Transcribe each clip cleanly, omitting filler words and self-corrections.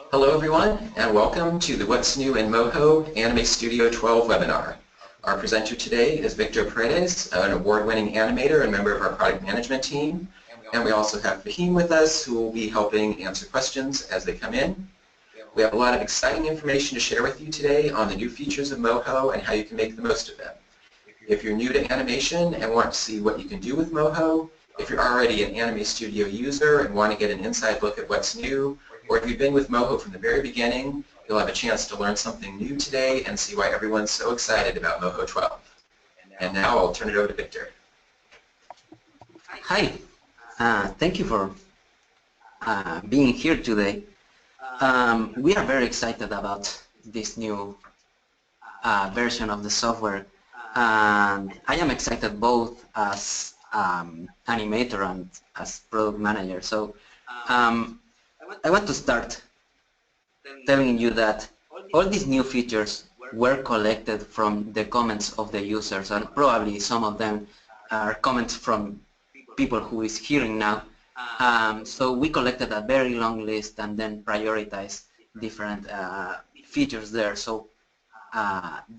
Hello everyone, and welcome to the What's New in Moho Anime Studio 12 webinar. Our presenter today is Victor Paredes, an award-winning animator and member of our product management team. And we also have Fahim with us, who will be helping answer questions as they come in. We have a lot of exciting information to share with you today on the new features of Moho and how you can make the most of them. If you're new to animation and want to see what you can do with Moho, if you're already an Anime Studio user and want to get an inside look at what's new, or if you've been with Moho from the very beginning, you'll have a chance to learn something new today and see why everyone's so excited about Moho 12. And now I'll turn it over to Victor. Hi, thank you for being here today. We are very excited about this new version of the software, and I am excited both as animator and as product manager. So I want to start telling you that all these new features were collected from the comments of the users, and probably some of them are comments from people who is hearing now. So we collected a very long list and then prioritized different features there. So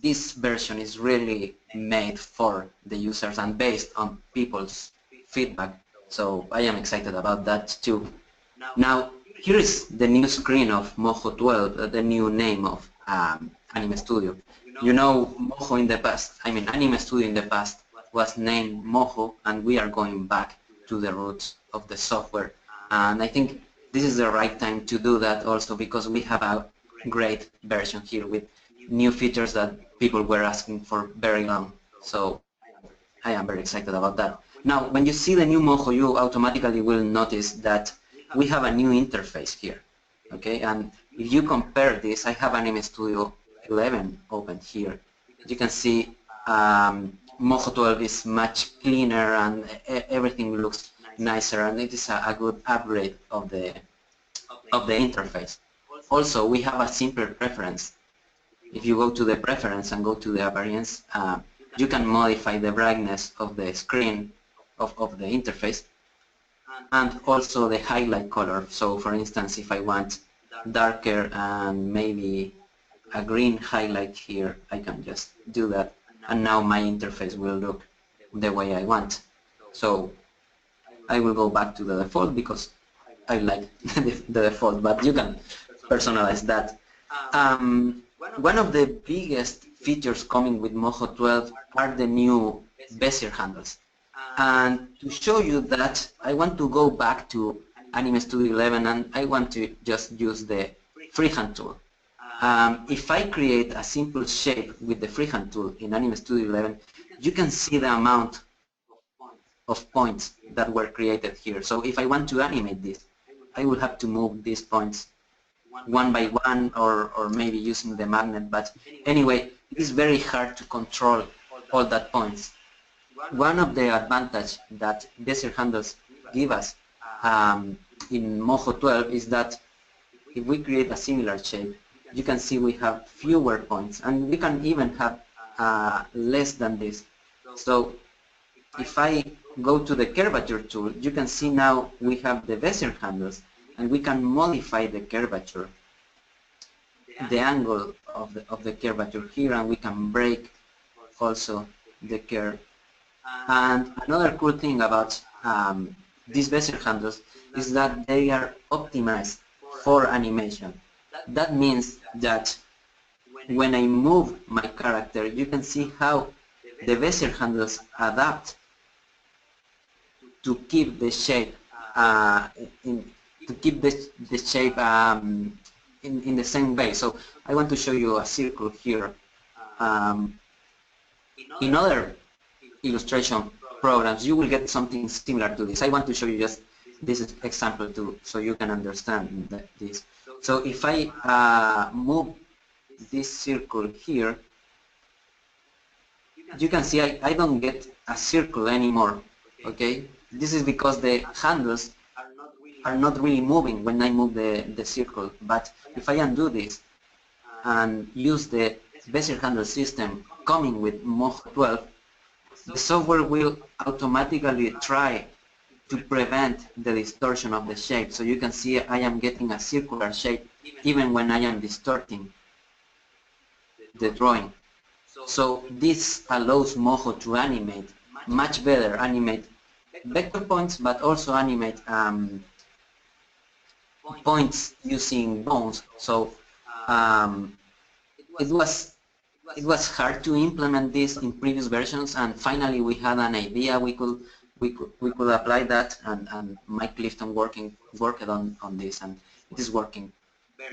this version is really made for the users and based on people's feedback. So I am excited about that too. Now, here is the new screen of Moho 12, the new name of Anime Studio. You know, Moho in the past, Anime Studio in the past was named Moho, and we are going back to the roots of the software. And I think this is the right time to do that also, because we have a great version here with new features that people were asking for very long. So I am very excited about that. Now, when you see the new Moho, you automatically will notice that we have a new interface here, okay? And if you compare this, I have Anime Studio 11 open here. You can see Moho 12 is much cleaner and everything looks nicer, and it is a good upgrade of the interface. Also, we have a simpler preference. If you go to the preference and go to the appearance, you can modify the brightness of the screen of the interface, and also the highlight color. So for instance, if I want darker and maybe a green highlight here, I can just do that, and now my interface will look the way I want. So I will go back to the default because I like the default, but you can personalize that. One of the biggest features coming with Moho 12 are the new Bezier Handles. And to show you that, I want to go back to Anime Studio 11 and I want to just use the Freehand tool. If I create a simple shape with the Freehand tool in Anime Studio 11, you can see the amount of points that were created here. So if I want to animate this, I will have to move these points one by one, or maybe using the magnet, but anyway, it is very hard to control all that points. One of the advantages that Bezier Handles give us in Moho 12 is that if we create a similar shape, you can see we have fewer points, and we can even have less than this. So if I go to the curvature tool, you can see now we have the Bezier Handles, and we can modify the curvature, the angle of the curvature here, and we can break also the curve. And another cool thing about these Bezier Handles is that they are optimized for animation. That means that when I move my character, you can see how the Bezier Handles adapt to keep the shape in the same way. So I want to show you a circle here. In other illustration programs, you will get something similar to this. I want to show you just this example too, so you can understand this. So if I move this circle here, you can see I don't get a circle anymore, okay? This is because the handles are not really moving when I move the circle. But if I undo this and use the Bezier Handle system coming with Moho 12, the software will automatically try to prevent the distortion of the shape. So you can see I am getting a circular shape even when I am distorting the drawing. So this allows Moho to animate much better, animate vector points, but also animate points using bones. So it was hard to implement this in previous versions, and finally we had an idea we could apply that, and Mike Clifton worked on this, and it is working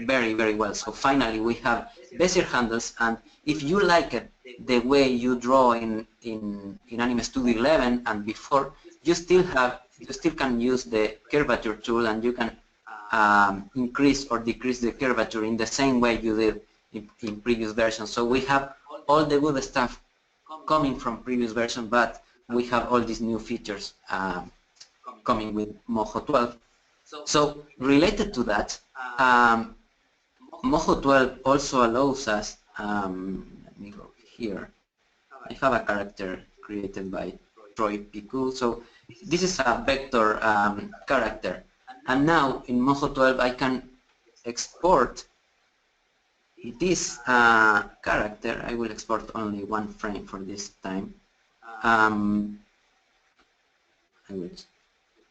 very well. So finally we have Bezier handles, and if you like it the way you draw in Anime Studio 11 and before, you still can use the curvature tool, and you can increase or decrease the curvature in the same way you did in previous versions. So we have all the good stuff coming from previous version, but we have all these new features coming with Moho 12. So related to that, Moho 12 also allows us, let me go here, I have a character created by Troy Piku. So this is a vector character, and now in Moho 12 I can export this character. I will export only one frame for this time. I will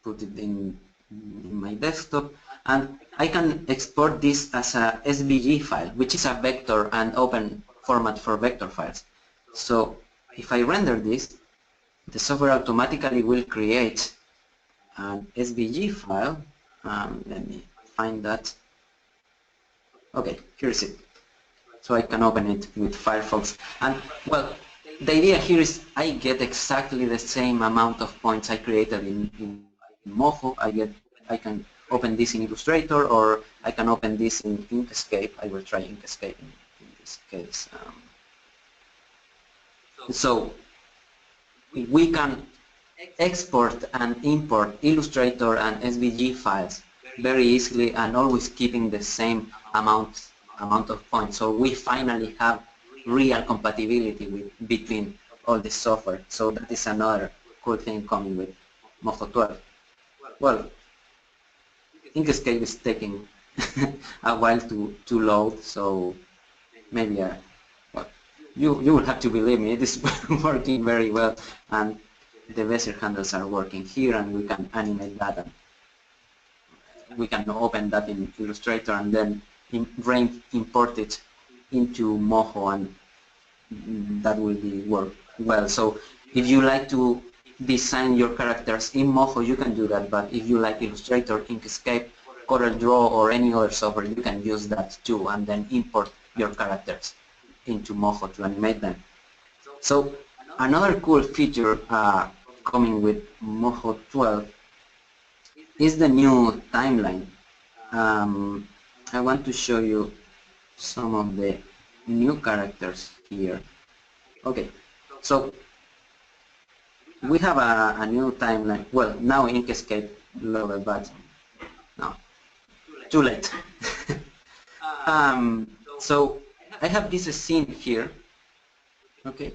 put it in my desktop, and I can export this as a SVG file, which is a vector and open format for vector files. So if I render this, the software automatically will create an SVG file. Let me find that. Okay, here's it. So I can open it with Firefox, and well, the idea here is I get exactly the same amount of points I created in Moho. I can open this in Illustrator, or I can open this in Inkscape. I will try Inkscape in this case. So we can export and import Illustrator and SVG files very easily, and always keeping the same amount of points. So we finally have real compatibility between all the software. So that is another cool thing coming with Moho 12. Well, Inkscape is taking a while to load, so maybe well, you will have to believe me, it is working very well, and the Bezier handles are working here, and we can animate that, and we can open that in Illustrator and then import it into Moho, and that will work well. So if you like to design your characters in Moho, you can do that, but if you like Illustrator, Inkscape, CorelDRAW, or any other software, you can use that too, and then import your characters into Moho to animate them. So another cool feature coming with Moho 12 is the new timeline. I want to show you some of the new characters here. Okay, so we have a new timeline. Well, now Inkscape loaded, but no, too late. So I have this scene here, okay,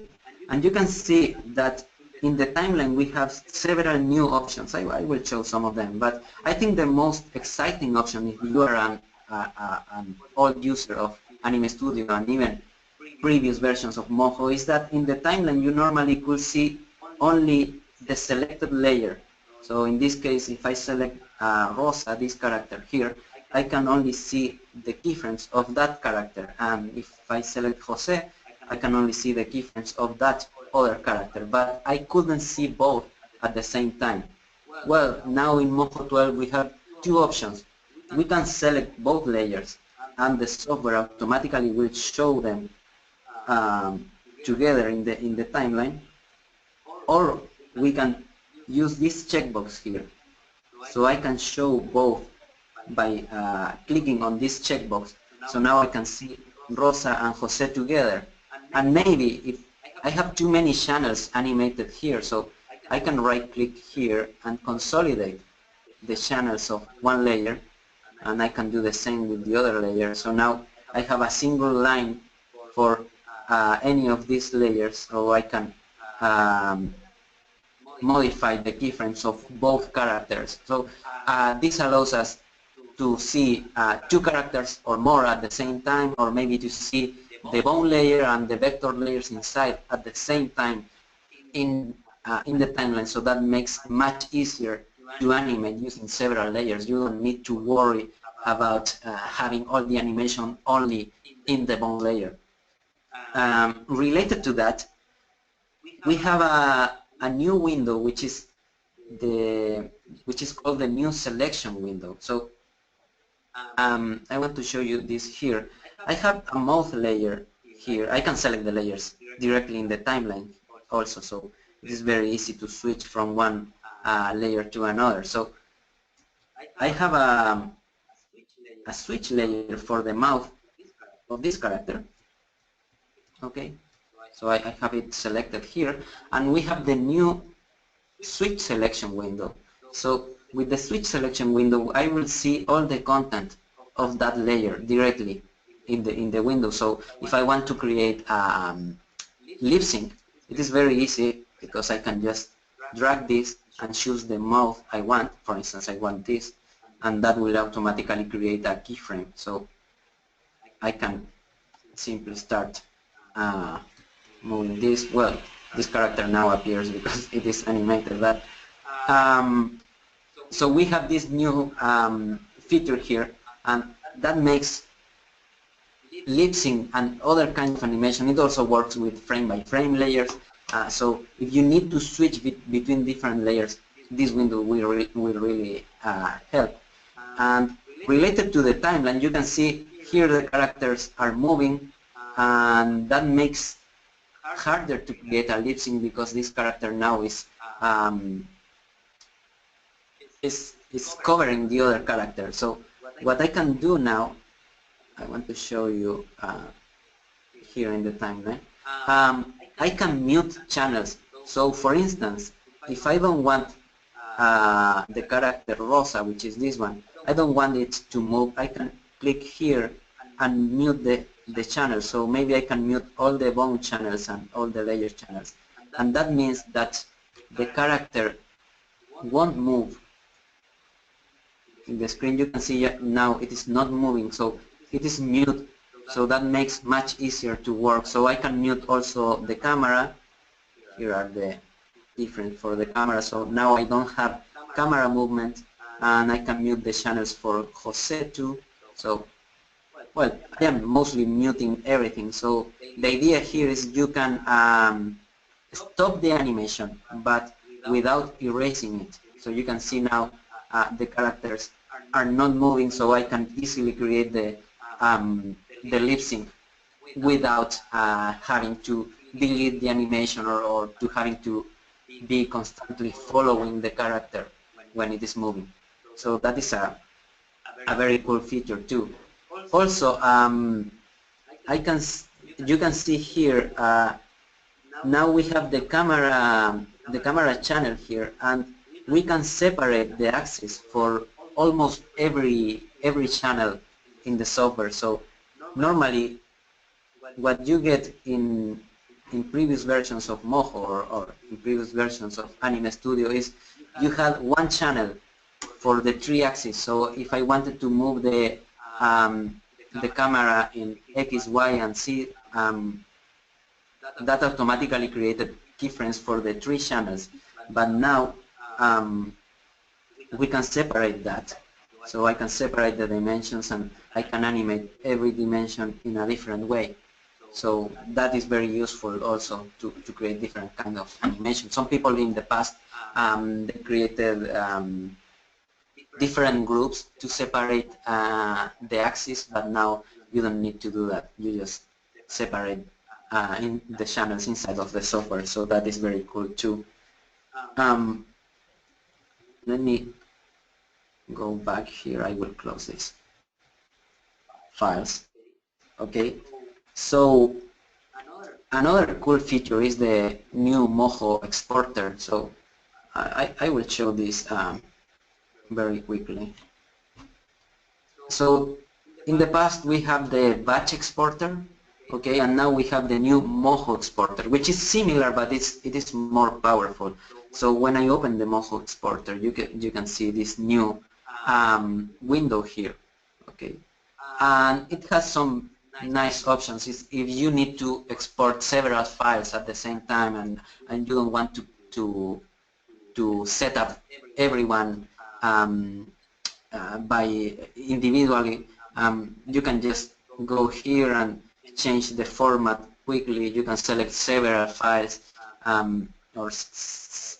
and you can see that in the timeline we have several new options. I will show some of them, but I think the most exciting option, if you are an old user of Anime Studio and even previous versions of Moho, is that in the timeline you normally could see only the selected layer. So in this case, if I select Rosa, this character here, I can only see the keyframes of that character, and if I select Jose, I can only see the keyframes of that other character, but I couldn't see both at the same time. Well, now in Moho 12 we have two options. We can select both layers, and the software automatically will show them together in the timeline, or we can use this checkbox here. So I can show both by clicking on this checkbox. So now I can see Rosa and Jose together, and maybe if I have too many channels animated here, so I can right click here and consolidate the channels of one layer, and I can do the same with the other layer. So now I have a single line for any of these layers, so I can modify the keyframes of both characters. So this allows us to see two characters or more at the same time, or maybe to see the bone layer and the vector layers inside at the same time in the timeline. So that makes much easier to animate using several layers. You don't need to worry about having all the animation only in the bone layer. Related to that, we have a new window which is called the new selection window. So I want to show you this here. I have a mouth layer here. I can select the layers directly in the timeline also, so it is very easy to switch from one layer to another. So I have a switch layer for the mouth of this character. Okay, so I have it selected here, and we have the new switch selection window. So with the switch selection window, I will see all the content of that layer directly in the window. So if I want to create lip sync, it is very easy because I can just drag this and choose the mouth I want. For instance, I want this, and that will automatically create a keyframe. So I can simply start moving this. Well, this character now appears because it is animated, but so we have this new feature here, and that makes lip sync and other kinds of animation. It also works with frame by frame layers. So if you need to switch between different layers, this window will really help. And related to the timeline, you can see here the characters are moving, and that makes harder to create a lip sync because this character now is covering the other character. So what I can do now, I want to show you here in the timeline. I can mute channels. So for instance, if I don't want the character Rosa, which is this one, I don't want it to move, I can click here and mute the channel. So maybe I can mute all the bone channels and all the layer channels. And that means that the character won't move. In the screen you can see now it is not moving, so it is mute. So that makes much easier to work. So I can mute also the camera. Here are the different for the camera. So now I don't have camera movement, and I can mute the channels for Jose too. So, well, I am mostly muting everything. So the idea here is you can stop the animation, but without erasing it. So you can see now the characters are not moving, so I can easily create the lip sync without having to delete the animation or to having to be constantly following the character when it is moving. So that is a very cool feature too. Also, you can see here now we have the camera channel here, and we can separate the axis for almost every channel in the software. So normally what you get in previous versions of Moho or in previous versions of Anime Studio is you had one channel for the three axes. So if I wanted to move the camera in X, Y, and Z, that automatically created keyframes for the three channels. But now we can separate that. So I can separate the dimensions, and I can animate every dimension in a different way. So that is very useful also to create different kind of animation. Some people in the past they created different groups to separate the axis, but now you don't need to do that. You just separate in the channels inside of the software. So that is very cool too. Let me go back here. I will close this files. Okay, so another cool feature is the new Moho exporter. So I will show this very quickly. So in the past we have the batch exporter, Okay, and now we have the new Moho exporter, which is similar, but it is more powerful. So when I open the Moho exporter, you can see this new window here. Okay, and it has some nice options. If you need to export several files at the same time and you don't want to set up everyone by individually, you can just go here and change the format quickly. You can select several files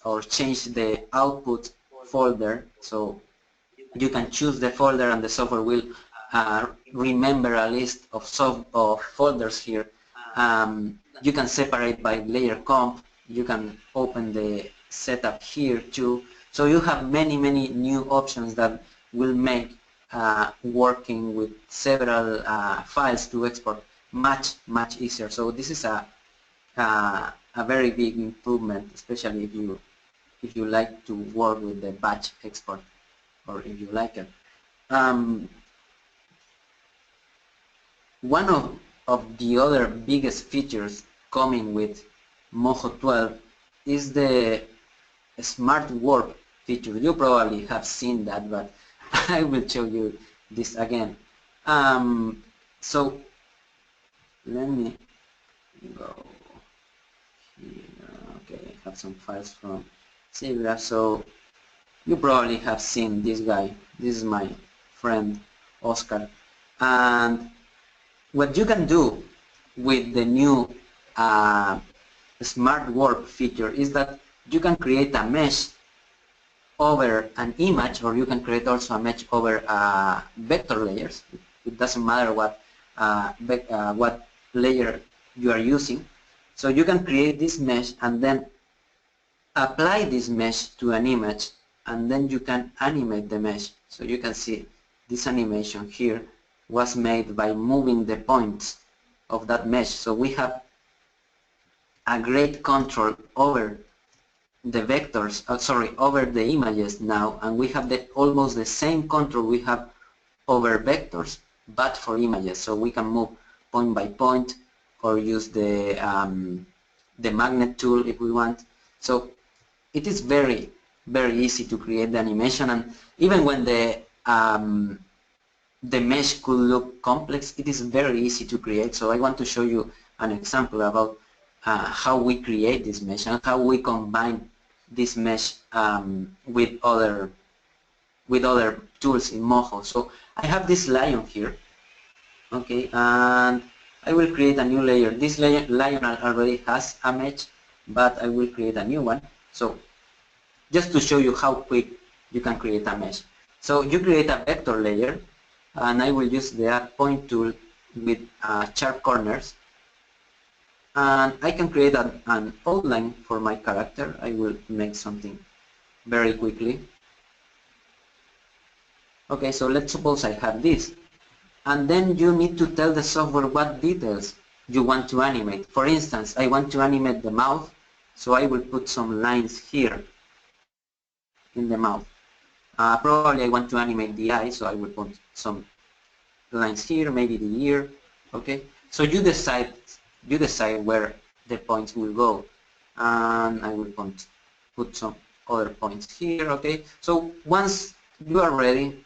or change the output folder. So you can choose the folder and the software will remember a list of folders here. You can separate by layer comp. You can open the setup here too. So you have many new options that will make working with several files to export much easier. So this is a very big improvement, especially if you like to work with the batch export, or if you like it. One of the other biggest features coming with Moho 12 is the Smartwarp feature. You probably have seen that, but I will show you this again. So let me go here. Okay, I have some files from Sibra. So you probably have seen this guy. This is my friend Oscar. And what you can do with the new Smartwarp feature is that you can create a mesh over an image, or you can create also a mesh over vector layers. It doesn't matter what layer you are using. So you can create this mesh and then apply this mesh to an image, and then you can animate the mesh. So you can see this animation here was made by moving the points of that mesh. So we have a great control over the vectors, over the images now, and we have almost the same control we have over vectors, but for images. So we can move point by point, or use the magnet tool if we want. So it is very easy to create the animation, and even when the mesh could look complex, it is very easy to create. So I want to show you an example about how we create this mesh and how we combine this mesh with other tools in Moho. So I have this lion here, okay, and I will create a new layer. This lion already has a mesh, but I will create a new one. So just to show you how quick you can create a mesh. So you create a vector layer, and I will use the add point tool with sharp corners, and I can create an outline for my character. I will make something very quickly. Okay, so let's suppose I have this, and then you need to tell the software what details you want to animate. For instance, I want to animate the mouth, so I will put some lines here in the mouth. Probably I want to animate the eye, so I will put some lines here, maybe the ear. Okay, so you decide where the points will go, and I will put some other points here. Okay, so once you are ready,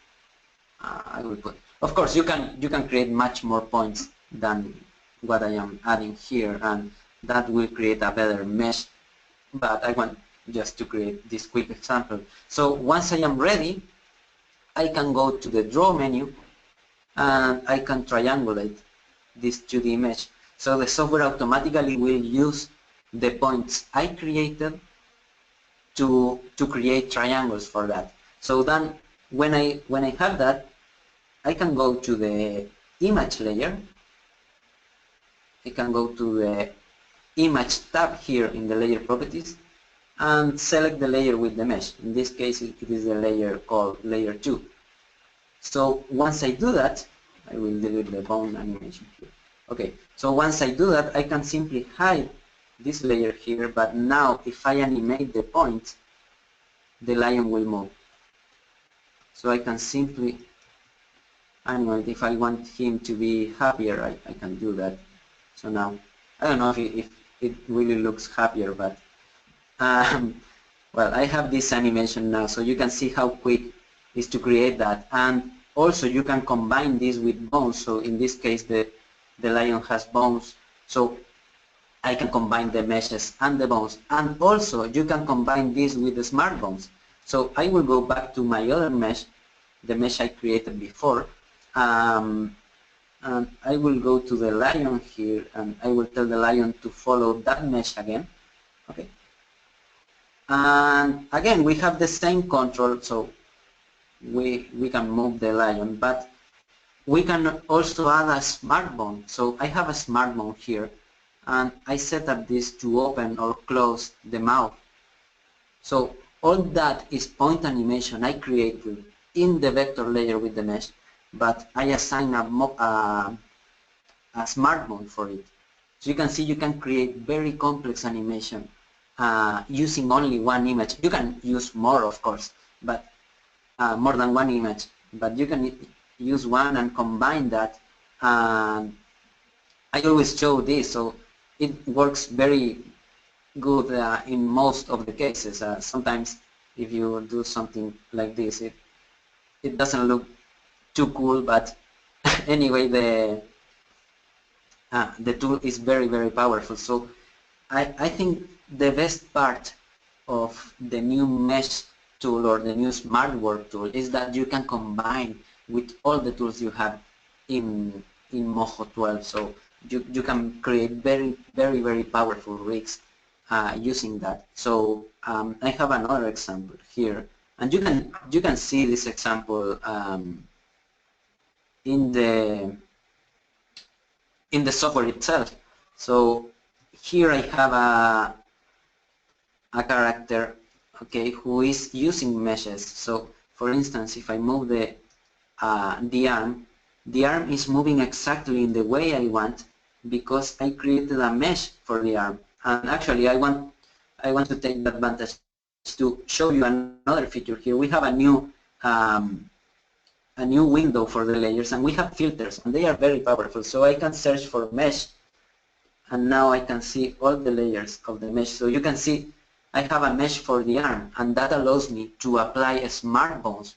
I will put. Of course, you can create much more points than what I am adding here, and that will create a better mesh. But I want just to create this quick example. So once I am ready, I can go to the draw menu, and I can triangulate this 2D mesh. So the software automatically will use the points I created to create triangles for that. So then when I have that, I can go to the image layer. I can go to the image tab here in the layer properties and select the layer with the mesh. In this case, it is the layer called layer 2. So once I do that, I will delete the bone animation here. Okay, so once I do that, I can simply hide this layer here, but now if I animate the point, the lion will move. So I can simply animate. If I want him to be happier, I can do that. So now, I don't know if it really looks happier, but well, I have this animation now, so you can see how quick it is to create that. And also you can combine this with bones. So in this case, the lion has bones. So I can combine the meshes and the bones. And also you can combine this with the smart bones. So I will go back to my other mesh, the mesh I created before. And I will go to the lion here, and I will tell the lion to follow that mesh again. Okay. And again, we have the same control, so we can move the lion, but we can also add a smart bone. So I have a smart bone here, and I set up this to open or close the mouth. So all that is point animation I created in the vector layer with the mesh, but I assign a smart bone for it. So you can see you can create very complex animation using only one image. You can use more, of course, but more than one image, but you can use one and combine that. I always show this, so it works very good in most of the cases. Sometimes if you do something like this, it doesn't look too cool, but anyway, the tool is very, very powerful. So I think the best part of the new mesh tool or the new Smartwarp tool is that you can combine with all the tools you have in Moho 12. So you can create very, very, very powerful rigs using that. So I have another example here, and you can see this example in the software itself. So here I have a character, okay, who is using meshes. So for instance, if I move the arm is moving exactly in the way I want because I created a mesh for the arm. And actually I want to take the advantage to show you another feature here. We have a new window for the layers, and we have filters, and they are very powerful. So I can search for mesh, and now I can see all the layers of the mesh. So you can see I have a mesh for the arm, and that allows me to apply a smart bones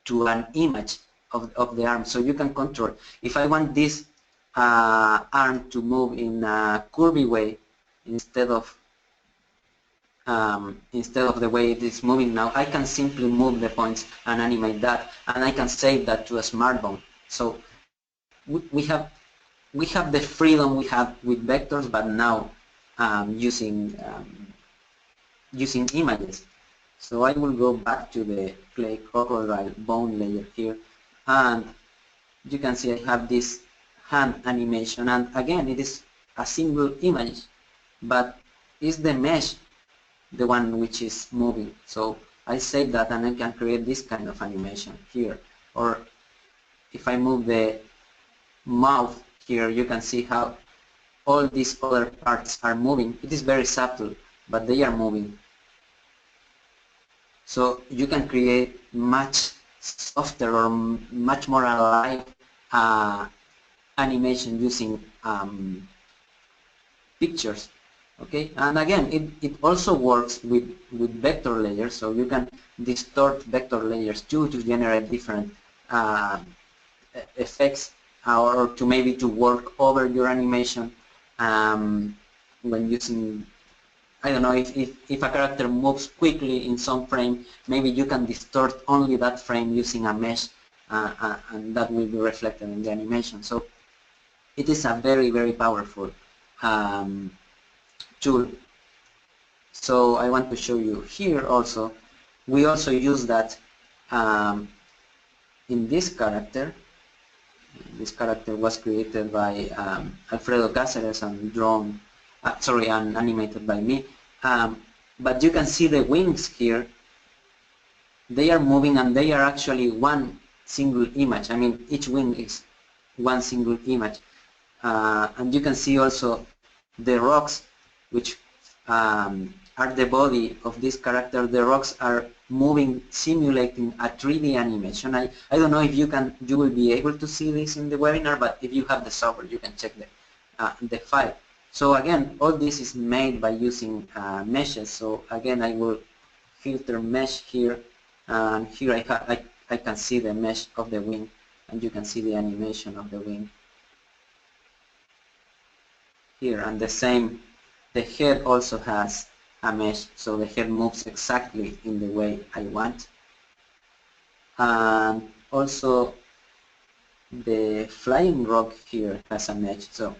to an image of the arm. So you can control. If I want this arm to move in a curvy way instead of the way it is moving now, I can simply move the points and animate that, and I can save that to a smart bone. So we have the freedom we have with vectors, but now using images. So I will go back to the clay crocodile bone layer here, and you can see I have this hand animation, and again it is a single image, but it's the mesh the one which is moving. So I save that, and I can create this kind of animation here. Or if I move the mouth here, you can see how all these other parts are moving. It is very subtle, but they are moving. So you can create much softer or much more alive animation using pictures. Okay, and again, it also works with vector layers, so you can distort vector layers too to generate different effects, or to maybe to work over your animation when using, I don't know, if a character moves quickly in some frame, maybe you can distort only that frame using a mesh, and that will be reflected in the animation. So it is a very, very powerful tool. So I want to show you here also. We also use that in this character. This character was created by Alfredo Cáceres and and animated by me. But you can see the wings here. They are moving, and they are actually one single image. I mean, each wing is one single image. And you can see also the rocks, which are the body of this character. The rocks are moving, simulating a 3D animation. I don't know if you will be able to see this in the webinar, but if you have the software, you can check the file. So again, all this is made by using meshes. So again, I will filter mesh here, and here I can see the mesh of the wing, and you can see the animation of the wing here. And the same, the head also has a mesh, so the head moves exactly in the way I want. And also the flying rock here has a mesh. So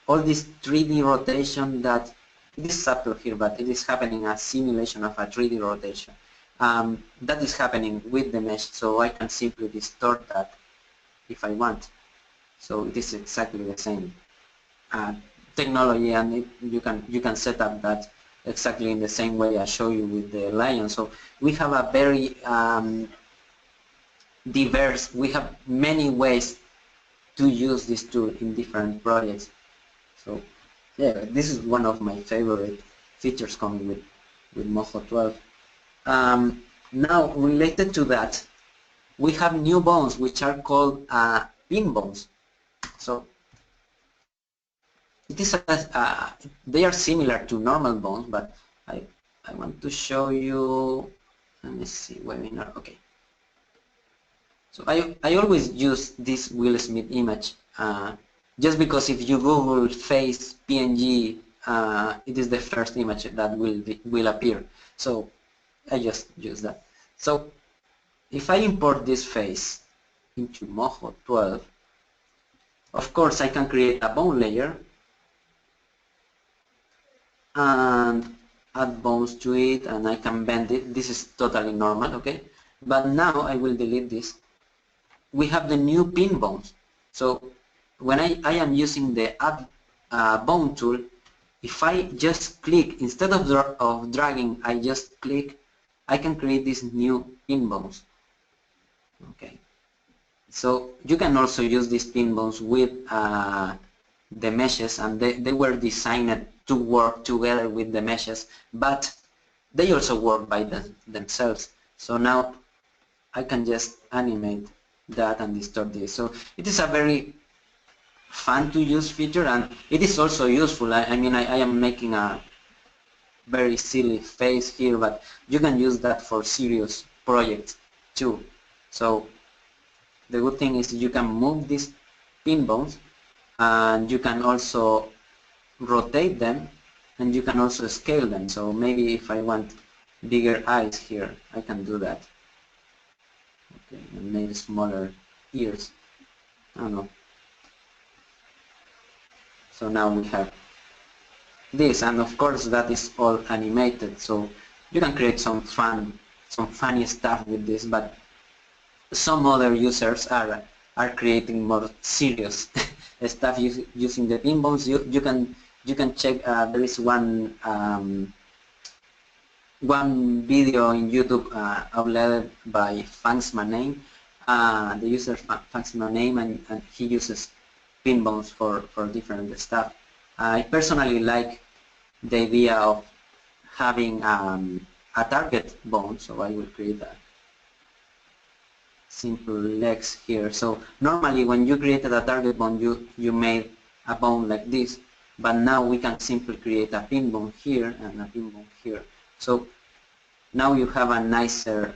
all this 3D rotation that it is subtle here, but it is happening a simulation of a 3D rotation. That is happening with the mesh, so I can simply distort that if I want. So it is exactly the same technology, and you can set up that exactly in the same way I show you with the lion. So we have a very diverse. We have many ways to use this tool in different projects. So yeah, this is one of my favorite features coming with Moho 12. Now related to that, we have new bones which are called pin bones. So it is they are similar to normal bones, but I want to show you. Let me see, webinar. Okay. So I always use this Will Smith image just because if you Google face PNG, it is the first image that will appear. So I just use that. So if I import this face into Moho 12, of course I can create a bone layer and add bones to it, and I can bend it. This is totally normal, okay? But now I will delete this. We have the new pin bones. So when I am using the add bone tool, if I just click, instead of dragging, I just click, I can create these new pin bones. Okay. So you can also use these pin bones with the meshes, and they were designed to work together with the meshes, but they also work by themselves. So now I can just animate that and distort this. So it is a very fun to use feature, and it is also useful. I mean, I am making a very silly face here, but you can use that for serious projects too. So the good thing is you can move these pin bones, and you can also rotate them, and you can also scale them. So maybe if I want bigger eyes here, I can do that. Okay, and maybe smaller ears. I don't know. So now we have this, and of course that is all animated. So you can create some funny stuff with this, but some other users are creating more serious stuff using the pin bones. You can check. There is one video in YouTube uploaded by Funksmaname. The user Funksmaname, and he uses pin bones for different stuff. I personally like the idea of having a target bone, so I will create a simple legs here. So normally when you created a target bone, you made a bone like this, but now we can simply create a pin bone here and a pin bone here. So now you have a nicer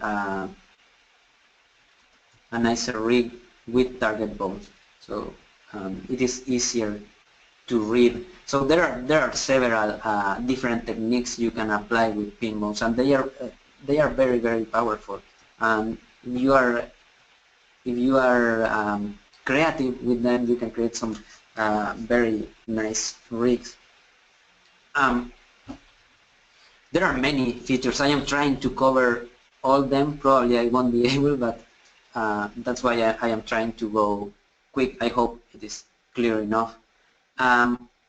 rig with target bones. So it is easier to read. So there are several different techniques you can apply with pin bones, and they are very powerful. And if you are creative with them, you can create some very nice rigs. There are many features. I am trying to cover all them. Probably I won't be able, but that's why I am trying to go quick. I hope it is clear enough.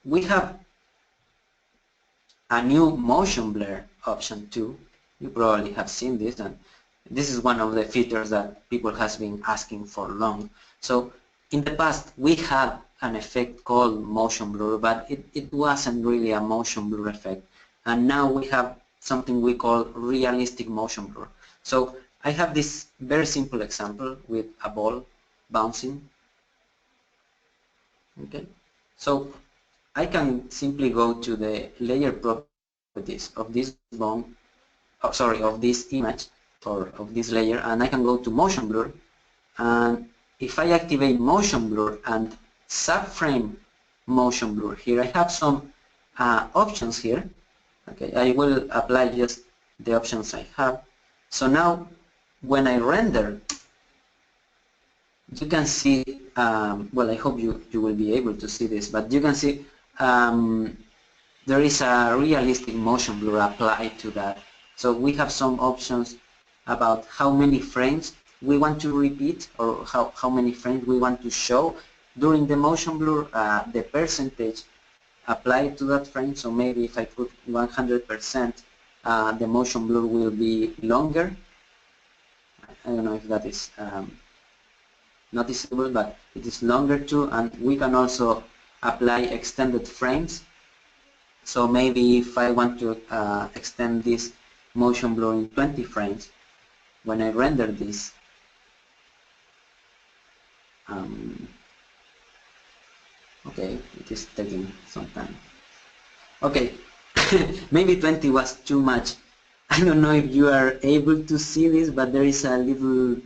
We have a new motion blur option too. You probably have seen this, and this is one of the features that people has been asking for long. So in the past we had an effect called motion blur, but it wasn't really a motion blur effect. And now we have something we call realistic motion blur. So I have this very simple example with a ball bouncing. Okay, so I can simply go to the layer properties of this bone, of this image or of this layer, and I can go to motion blur. And if I activate motion blur and subframe motion blur here, I have some options here. Okay, I will apply just the options I have. So now when I render, you can see, well, I hope you will be able to see this, but you can see there is a realistic motion blur applied to that. So we have some options about how many frames we want to repeat, or how many frames we want to show during the motion blur, the percentage applied to that frame. So maybe if I put 100%, the motion blur will be longer. I don't know if that is noticeable, but it is longer too, and we can also apply extended frames. So maybe if I want to extend this motion blur in 20 frames, when I render this, okay, it is taking some time. Okay, maybe 20 was too much. I don't know if you are able to see this, but there is a little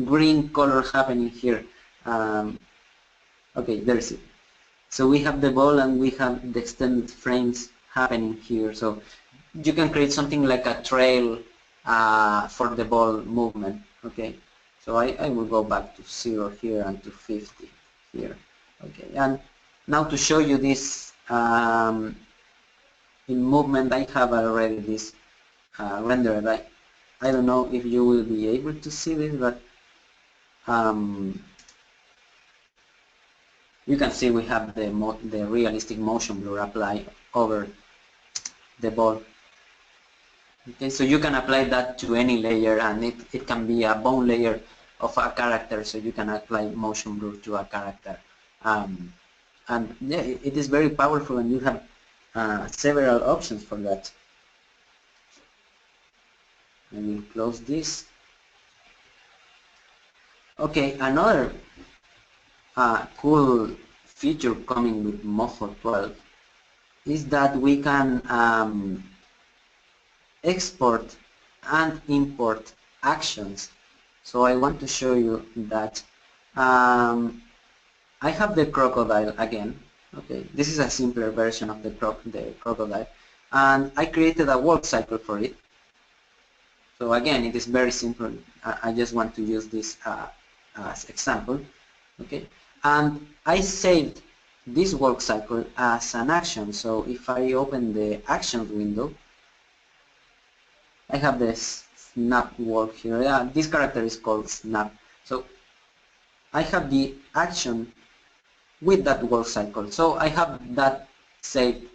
green color happening here. Okay, there's it. So we have the ball and we have the extended frames happening here. So you can create something like a trail for the ball movement. Okay, so I will go back to 0 here and to 50 here. Okay, and now to show you this in movement, I have already this rendered. I don't know if you will be able to see this, but you can see we have the realistic motion blur applied over the ball. Okay, so you can apply that to any layer, and it can be a bone layer of a character, so you can apply motion blur to a character. And yeah, it is very powerful, and you have several options for that. I will close this. Okay, another cool feature coming with Moho 12 is that we can export and import actions. So I want to show you that I have the crocodile again. Okay, this is a simpler version of the crocodile, and I created a work cycle for it. So again, it is very simple. I just want to use this as example. Okay, and I saved this work cycle as an action. So if I open the actions window, I have this snap work here. This character is called snap. So I have the action with that work cycle. So I have that saved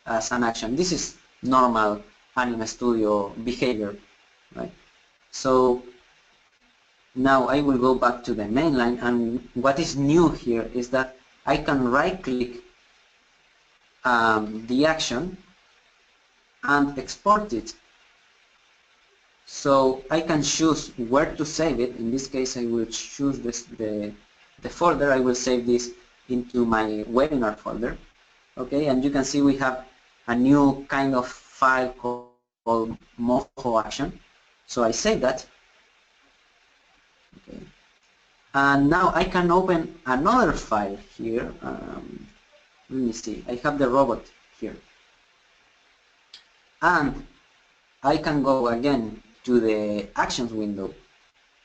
as an action. This is normal Anime Studio behavior, right? So now I will go back to the main line, and what is new here is that I can right-click the action and export it. So I can choose where to save it. In this case, I will choose the folder. I will save this into my webinar folder. Okay, and you can see we have a new kind of file called Moho action. So I save that. Okay. And now I can open another file here. Let me see. I have the robot here. And I can go again to the actions window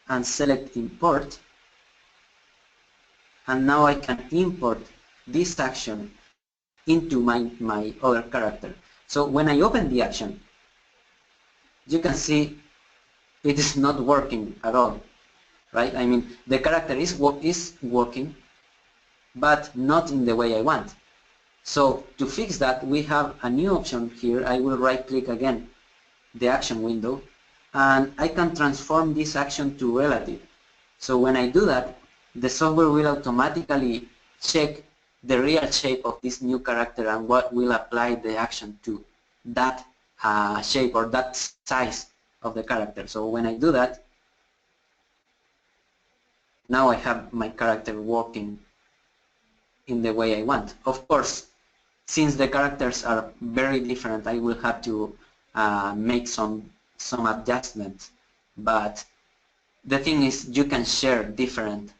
and select import. And now I can import this action into my other character. So when I open the action, you can see it is not working at all, right? I mean, the character is working, but not in the way I want. So to fix that, we have a new option here. I will right-click again the action window, and I can transform this action to relative. So when I do that, the software will automatically check the real shape of this new character and what will apply the action to that shape or that size of the character. So when I do that, now I have my character working in the way I want. Of course, since the characters are very different, I will have to make some adjustments. But the thing is, you can share different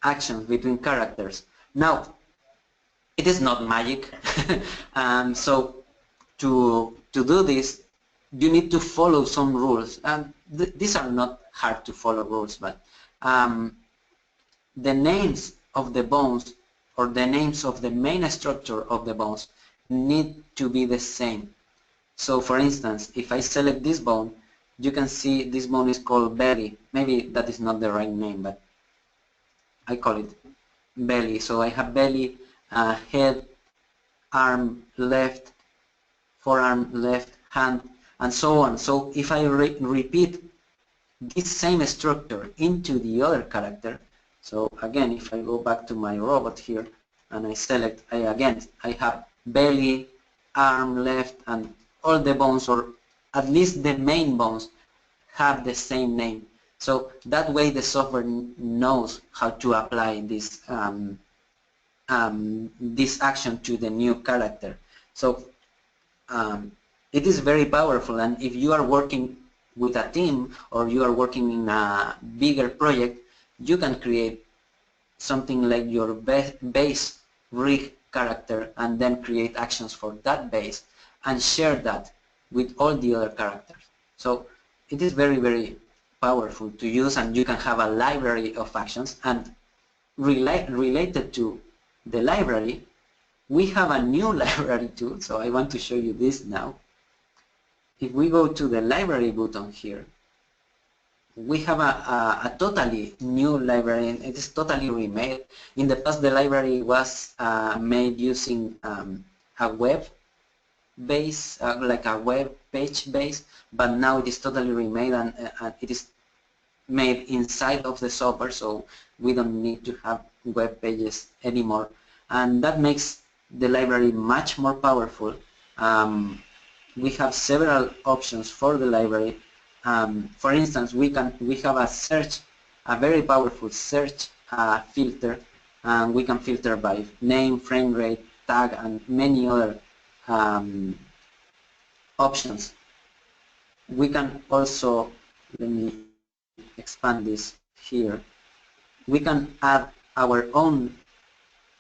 actions between characters. Now, it is not magic, so to do this, you need to follow some rules, and these are not hard to follow rules, but the names of the bones or the names of the main structure of the bones need to be the same. So for instance, if I select this bone, you can see this bone is called belly. Maybe that is not the right name, but I call it belly. So I have belly, head, arm left, forearm left, hand, and so on. So if I repeat this same structure into the other character, so again, if I go back to my robot here and I select, I have belly, arm left, and all the bones, or at least the main bones, have the same name. So that way the software knows how to apply this this action to the new character. So it is very powerful, and if you are working with a team or you are working in a bigger project, you can create something like your base rig character and then create actions for that base and share that with all the other characters. So it is very, very powerful to use, and you can have a library of actions. And related to the library, we have a new library too, so I want to show you this now. If we go to the library button here, we have a totally new library, and it is totally remade. In the past, the library was made using a web base, like a web page base, but now it is totally remade, and it is made inside of the software, so we don't need to have web pages anymore, and that makes the library much more powerful. We have several options for the library. For instance, we have a search, a very powerful search filter, and we can filter by name, frame rate, tag, and many other options. We can also, let me expand this here, we can add our own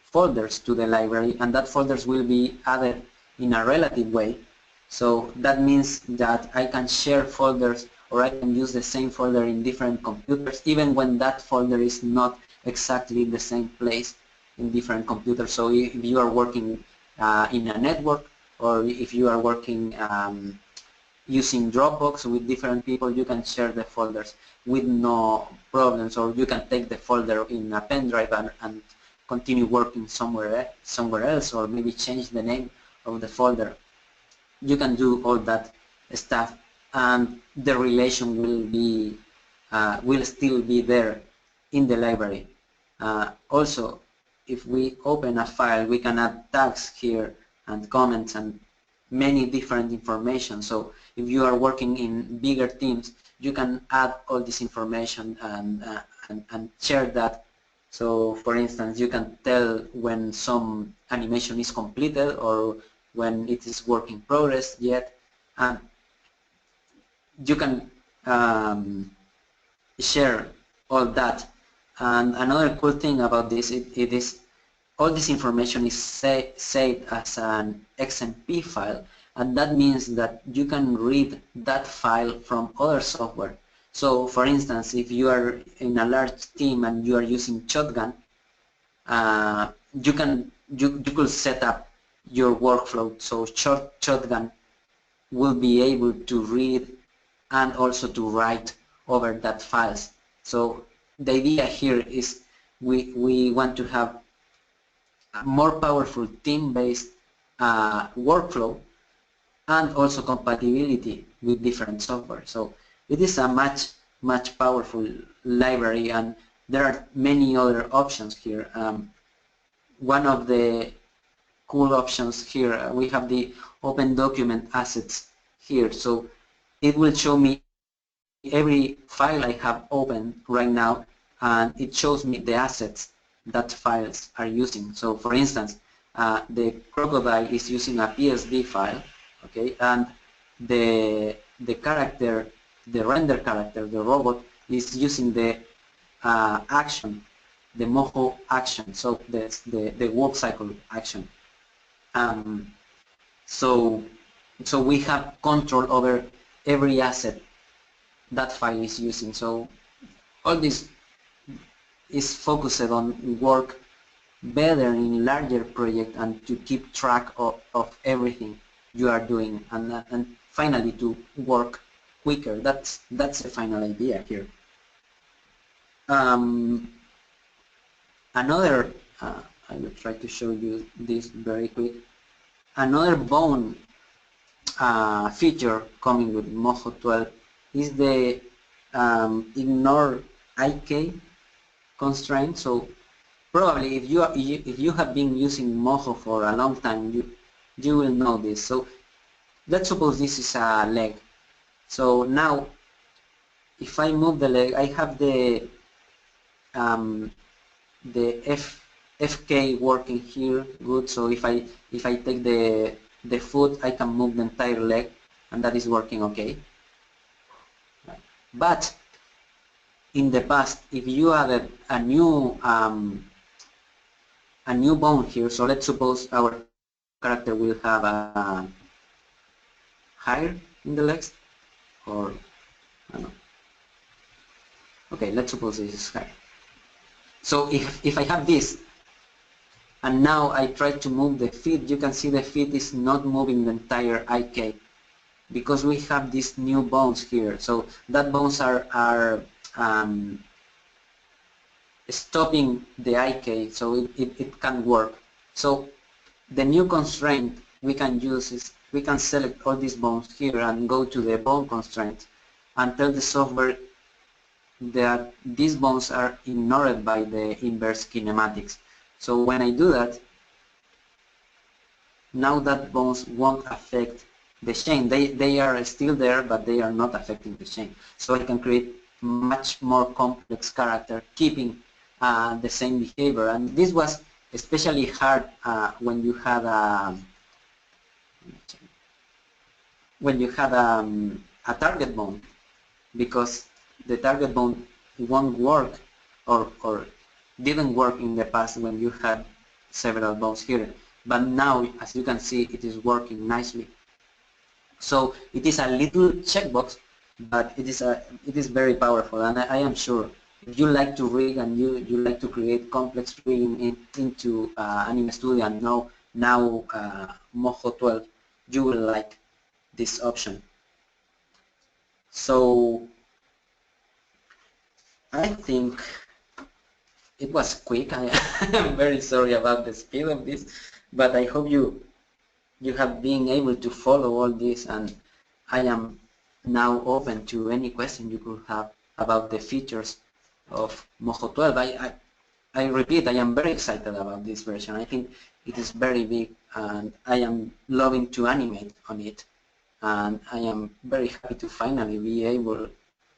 folders to the library, and that folders will be added in a relative way. So that means that I can share folders, or I can use the same folder in different computers, even when that folder is not exactly the same place in different computers. So if you are working in a network, or if you are working using Dropbox with different people, you can share the folders with no problems, or you can take the folder in a pen drive and continue working somewhere else, or maybe change the name of the folder. You can do all that stuff, and the relation will still be there in the library. Also, if we open a file, we can add tags here and comments and many different information. So if you are working in bigger teams, you can add all this information and share that. So for instance, you can tell when some animation is completed or when it is work in progress yet, and you can share all that. And another cool thing about this, it is all this information is saved as an XMP file, and that means that you can read that file from other software. So for instance, if you are in a large team and you are using Shotgun, you could set up your workflow so Shotgun will be able to read and also to write over that files. So the idea here is we want to have a more powerful team-based workflow, and also compatibility with different software. So it is a much powerful library, and there are many other options here. One of the cool options here, we have the open document assets here. So it will show me every file I have open right now, and it shows me the assets that files are using. So for instance, the crocodile is using a PSD file, okay, and the character, the render character, the robot, is using the action, the Moho action, so that's the walk cycle action. So we have control over every asset that file is using. So all this is focused on work better in larger project and to keep track of everything you are doing, and finally to work quicker. That's the final idea here. Another, I will try to show you this very quick. Another bone feature coming with Moho 12 is the ignore IK constraint. So probably if you have been using Moho for a long time, you will know this. So let's suppose this is a leg. So now if I move the leg, I have the FK working here good. So if I take the foot, I can move the entire leg, and that is working okay. But in the past, if you added a new bone here, so let's suppose our character will have a higher in the legs, or I don't know. Okay, let's suppose this is higher. So if I have this, and now I try to move the feet, you can see the feet is not moving the entire IK, because we have these new bones here. So that bones are stopping the IK, so it can work. So the new constraint we can use is we can select all these bones here and go to the bone constraint and tell the software that these bones are ignored by the inverse kinematics. So when I do that, now that bones won't affect the chain. They are still there, but they are not affecting the chain. So I can create much more complex character, keeping the same behavior. And this was especially hard when you had a target bone, because the target bone won't work or didn't work in the past when you had several bones here. But now, as you can see, it is working nicely. So it is a little checkbox, but it is very powerful, and I am sure if you like to rig and you like to create complex rigging into Anime Studio and now Moho 12, you will like this option. So I think it was quick. I am very sorry about the speed of this, but I hope you have been able to follow all this, and I am now open to any question you could have about the features of Moho 12. I repeat, I am very excited about this version. I think it is very big, and I am loving to animate on it, and I am very happy to finally be able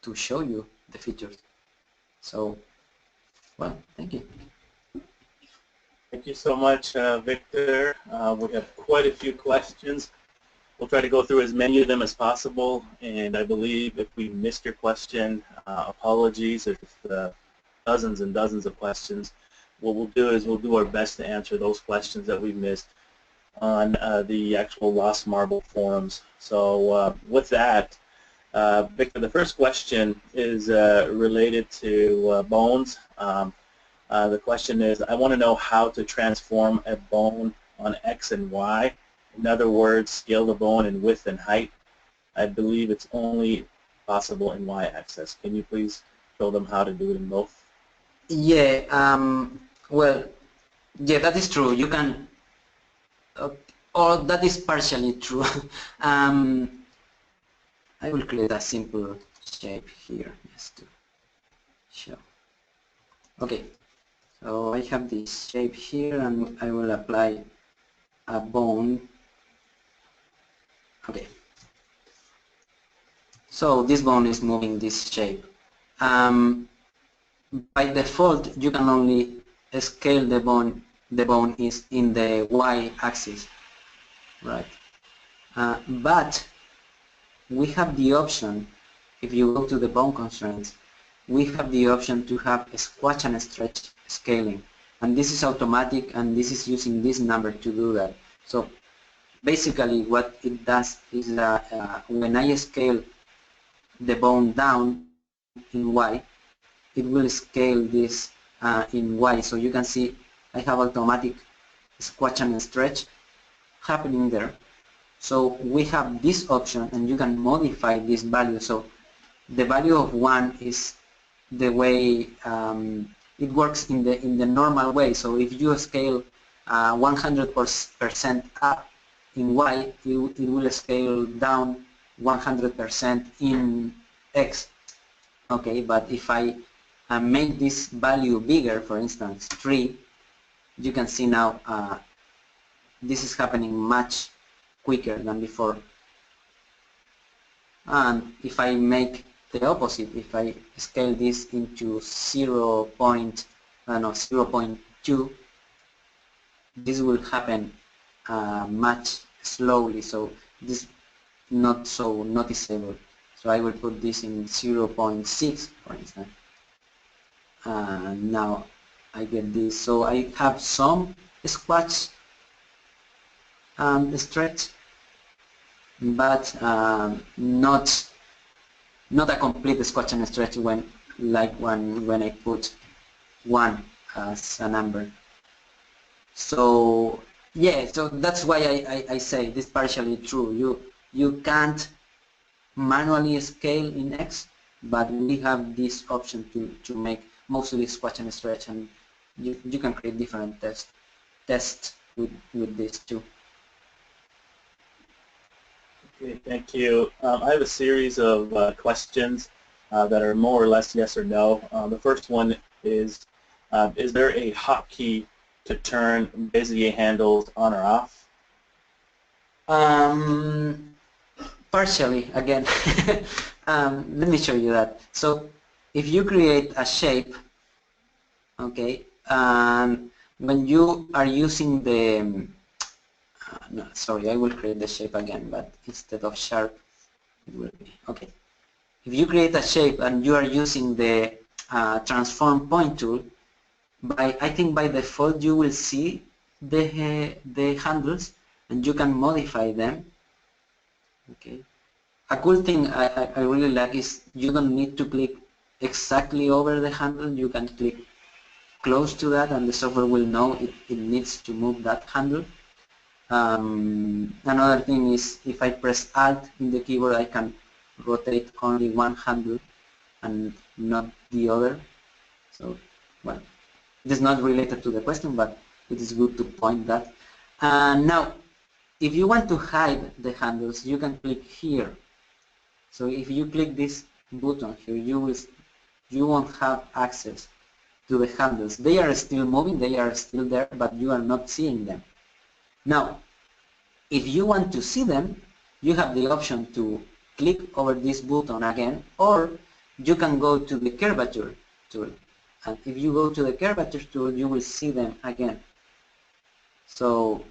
to show you the features. So, well, thank you. Thank you so much, Victor. We have quite a few questions. We'll try to go through as many of them as possible, and I believe if we missed your question, apologies. There's dozens and dozens of questions. What we'll do is we'll do our best to answer those questions that we missed on the actual Lost Marble forums. So with that, Victor, the first question is related to bones. The question is, I want to know how to transform a bone on X and Y. In other words, scale the bone in width and height. I believe it's only possible in Y-axis. Can you please show them how to do it in both? Yeah, well, yeah, that is true. You can, or that is partially true. I will create a simple shape here just to show. Okay, so I have this shape here, and I will apply a bone. Okay, so this bone is moving this shape. By default, you can only scale the bone is in the y-axis, right? But we have the option, if you go to the bone constraints, we have the option to have a squash and stretch scaling, and this is automatic, and this is using this number to do that. So basically what it does is when I scale the bone down in Y, it will scale this in Y. So you can see I have automatic squash and stretch happening there. So we have this option, and you can modify this value. So the value of 1 is the way it works in the normal way. So if you scale 100% up in Y, it will scale down 100% in X. Okay, but if I make this value bigger, for instance 3, you can see now this is happening much quicker than before. And if I make the opposite, if I scale this into 0.2, this will happen much slowly, so this not so noticeable. So I will put this in 0.6, for instance. Now I get this. So I have some squash stretch, but not a complete squash and stretch when I put 1 as a number. So yeah, so that's why I say this partially true. You can't manually scale in X, but we have this option to make mostly squash and stretch, and you can create different tests with this too. Okay, thank you. I have a series of questions that are more or less yes or no. The first one is there a hotkey to turn Bezier handles on or off? Partially, again. Let me show you that. So if you create a shape, okay, when you are using the no, sorry, I will create the shape again, but instead of sharp, it will be, okay. If you create a shape and you are using the transform point tool, I think by default you will see the handles, and you can modify them. Okay. A cool thing I really like is you don't need to click exactly over the handle. You can click close to that, and the software will know it needs to move that handle. Another thing is if I press Alt in the keyboard, I can rotate only one handle and not the other. So, well, it is not related to the question, but it is good to point that. Now, if you want to hide the handles, you can click here. So if you click this button here, you won't have access to the handles. They are still moving, they are still there, but you are not seeing them. Now, if you want to see them, you have the option to click over this button again, or you can go to the curvature tool. And if you go to the curvature tool, you will see them again. So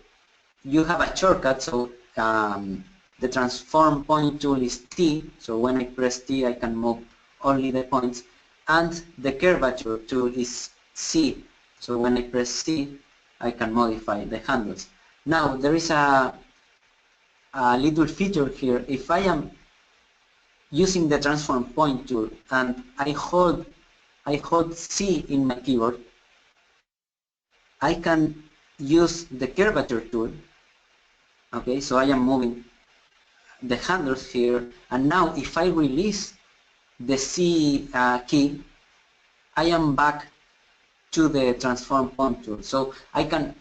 you have a shortcut. So the transform point tool is T. So when I press T, I can move only the points. And the curvature tool is C. So when I press C, I can modify the handles. Now there is a little feature here. If I am using the transform point tool and I hold C in my keyboard, I can use the curvature tool. Okay, so I am moving the handles here, and now if I release the C key, I am back to the transform point tool. So I can,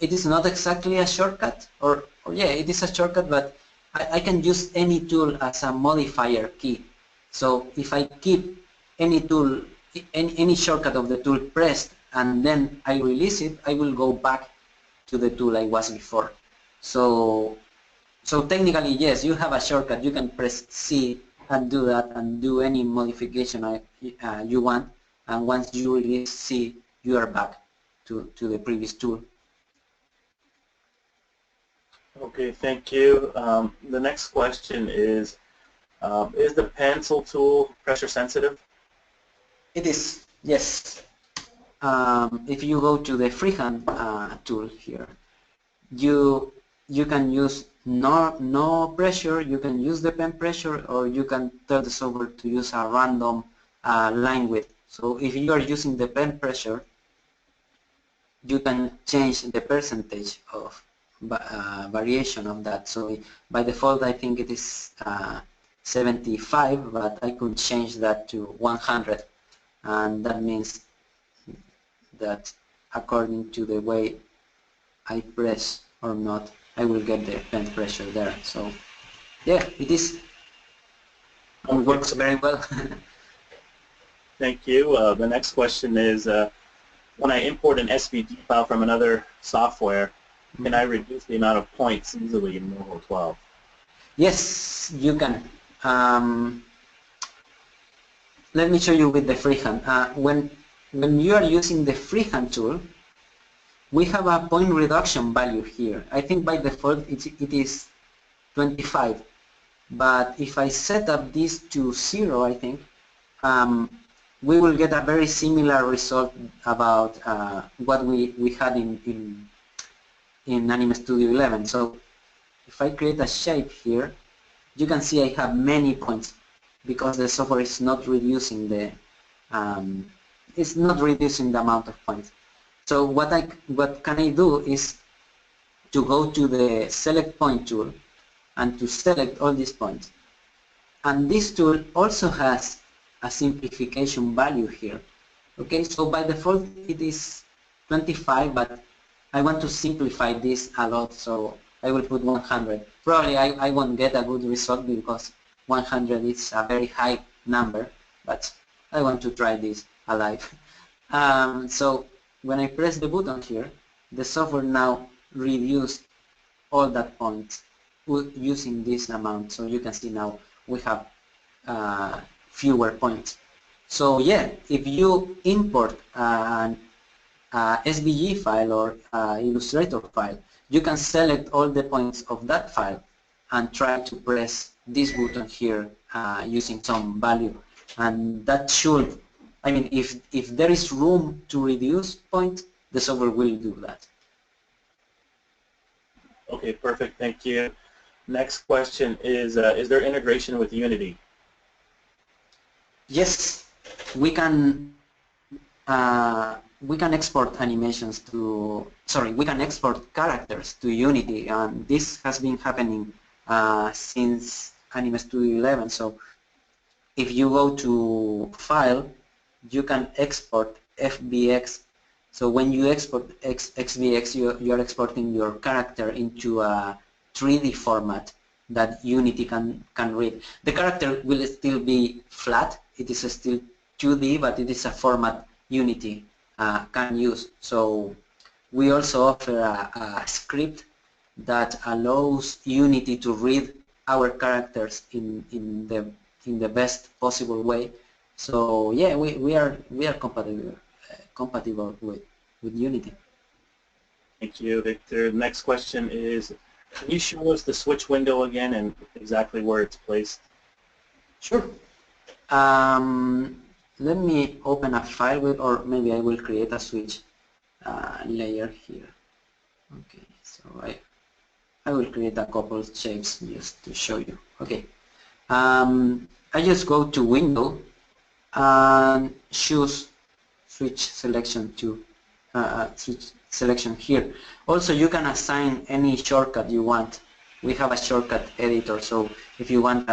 it is not exactly a shortcut, or yeah, it is a shortcut, but I can use any tool as a modifier key. So if I keep any tool, any shortcut of the tool pressed, and then I release it, I will go back to the tool I was before. So technically, yes, you have a shortcut. You can press C and do that, and do any modification you want. And once you release C, you are back to the previous tool. Okay, thank you. The next question is the pencil tool pressure sensitive? It is, yes. If you go to the freehand tool here, you can use no pressure, you can use the pen pressure, or you can tell the software to use a random line width. So if you are using the pen pressure, you can change the percentage of variation of that. So by default, I think it is 75, but I could change that to 100, and that means that according to the way I press or not, I will get the pen pressure there. So yeah, it is. It works very well. Thank you. The next question is, when I import an SVG file from another software, can I reduce the amount of points easily in Moho 12? Yes, you can. Let me show you with the freehand. When you are using the freehand tool, we have a point reduction value here. I think by default it is 25. But if I set up this to 0, I think, we will get a very similar result about what we had in Anime Studio 11. So if I create a shape here, you can see I have many points because the software is not reducing the amount of points. So what can I do is to go to the select point tool and to select all these points. And this tool also has a simplification value here. Okay, so by default it is 25, but I want to simplify this a lot, so I will put 100. Probably I won't get a good result because 100 is a very high number, but I want to try this alive. So when I press the button here, the software now reduced all that points using this amount. So you can see now we have fewer points. So yeah, if you import an SVG file or Illustrator file, you can select all the points of that file and try to press this button here using some value. And that should, I mean, if there is room to reduce points, the software will do that. Okay, perfect. Thank you. Next question is there integration with Unity? Yes, we can export animations to, we can export characters to Unity, and this has been happening since Anime Studio 11. So if you go to File, you can export FBX. So when you export XBX, you are exporting your character into a 3D format that Unity can read. The character will still be flat. It is still 2D, but it is a format Unity can use. So we also offer a script that allows Unity to read our characters in the best possible way. So yeah, we are compatible with Unity. Thank you, Victor. Next question is, can you show us the switch window again and exactly where it's placed? Sure. Let me open a file with, or maybe I will create a switch layer here. Okay, so I will create a couple of shapes just to show you. Okay, I just go to Window and choose switch selection to switch selection here. Also, you can assign any shortcut you want. We have a shortcut editor, so if you want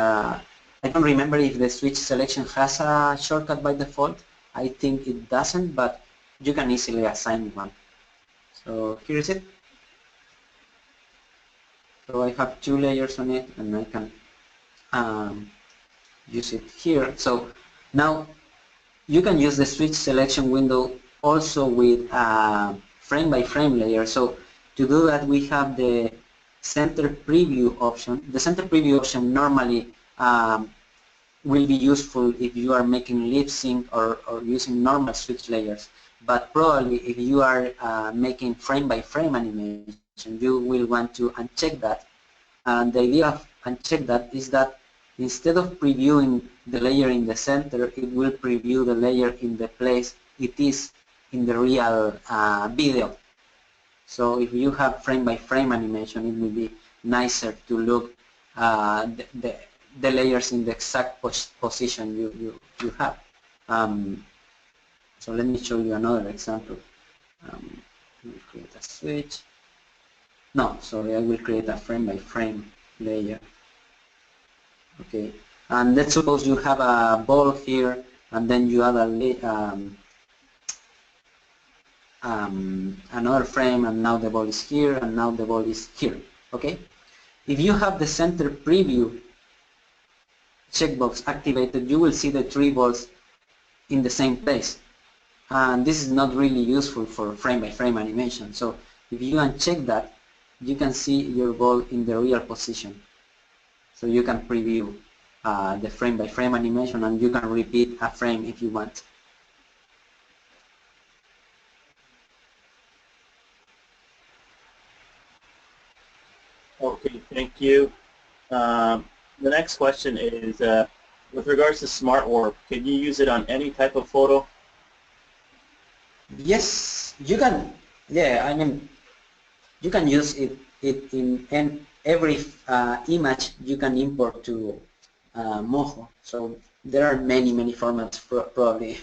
I don't remember if the switch selection has a shortcut by default. I think it doesn't, but you can easily assign one. So here is it. So I have 2 layers on it, and I can use it here. So now you can use the switch selection window also with frame by frame layer. So to do that, we have the center preview option. The center preview option normally will be useful if you are making lip sync or using normal switch layers. but probably if you are making frame-by-frame animation, you will want to uncheck that. And the idea of uncheck that is that instead of previewing the layer in the center, it will preview the layer in the place it is in the real video. So if you have frame-by-frame animation, it will be nicer to look the layers in the exact position you have. So let me show you another example. Let me create a switch. No, sorry, I will create a frame-by-frame layer. Okay, and let's suppose you have a ball here, and then you add another frame, and now the ball is here, and now the ball is here. Okay, if you have the center preview checkbox activated, you will see the three balls in the same place, and this is not really useful for frame-by-frame animation. So if you uncheck that, you can see your ball in the real position. So you can preview the frame-by-frame animation, and you can repeat a frame if you want. Okay, thank you. The next question is, with regards to Smartwarp, can you use it on any type of photo? Yes, you can. Yeah, I mean, you can use it in every image you can import to Moho. So there are many formats. Probably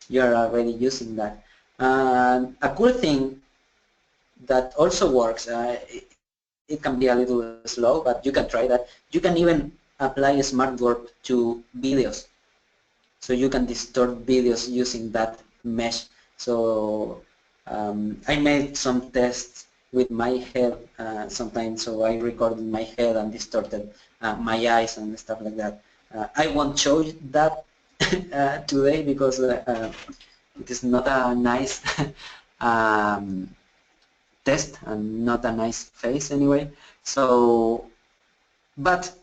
you are already using that. A cool thing that also works. It can be a little slow, but you can try that. You can even apply Smartwarp to videos. So you can distort videos using that mesh. So I made some tests with my head sometimes, so I recorded my head and distorted my eyes and stuff like that. I won't show you that today because it is not a nice test and not a nice face anyway. So, but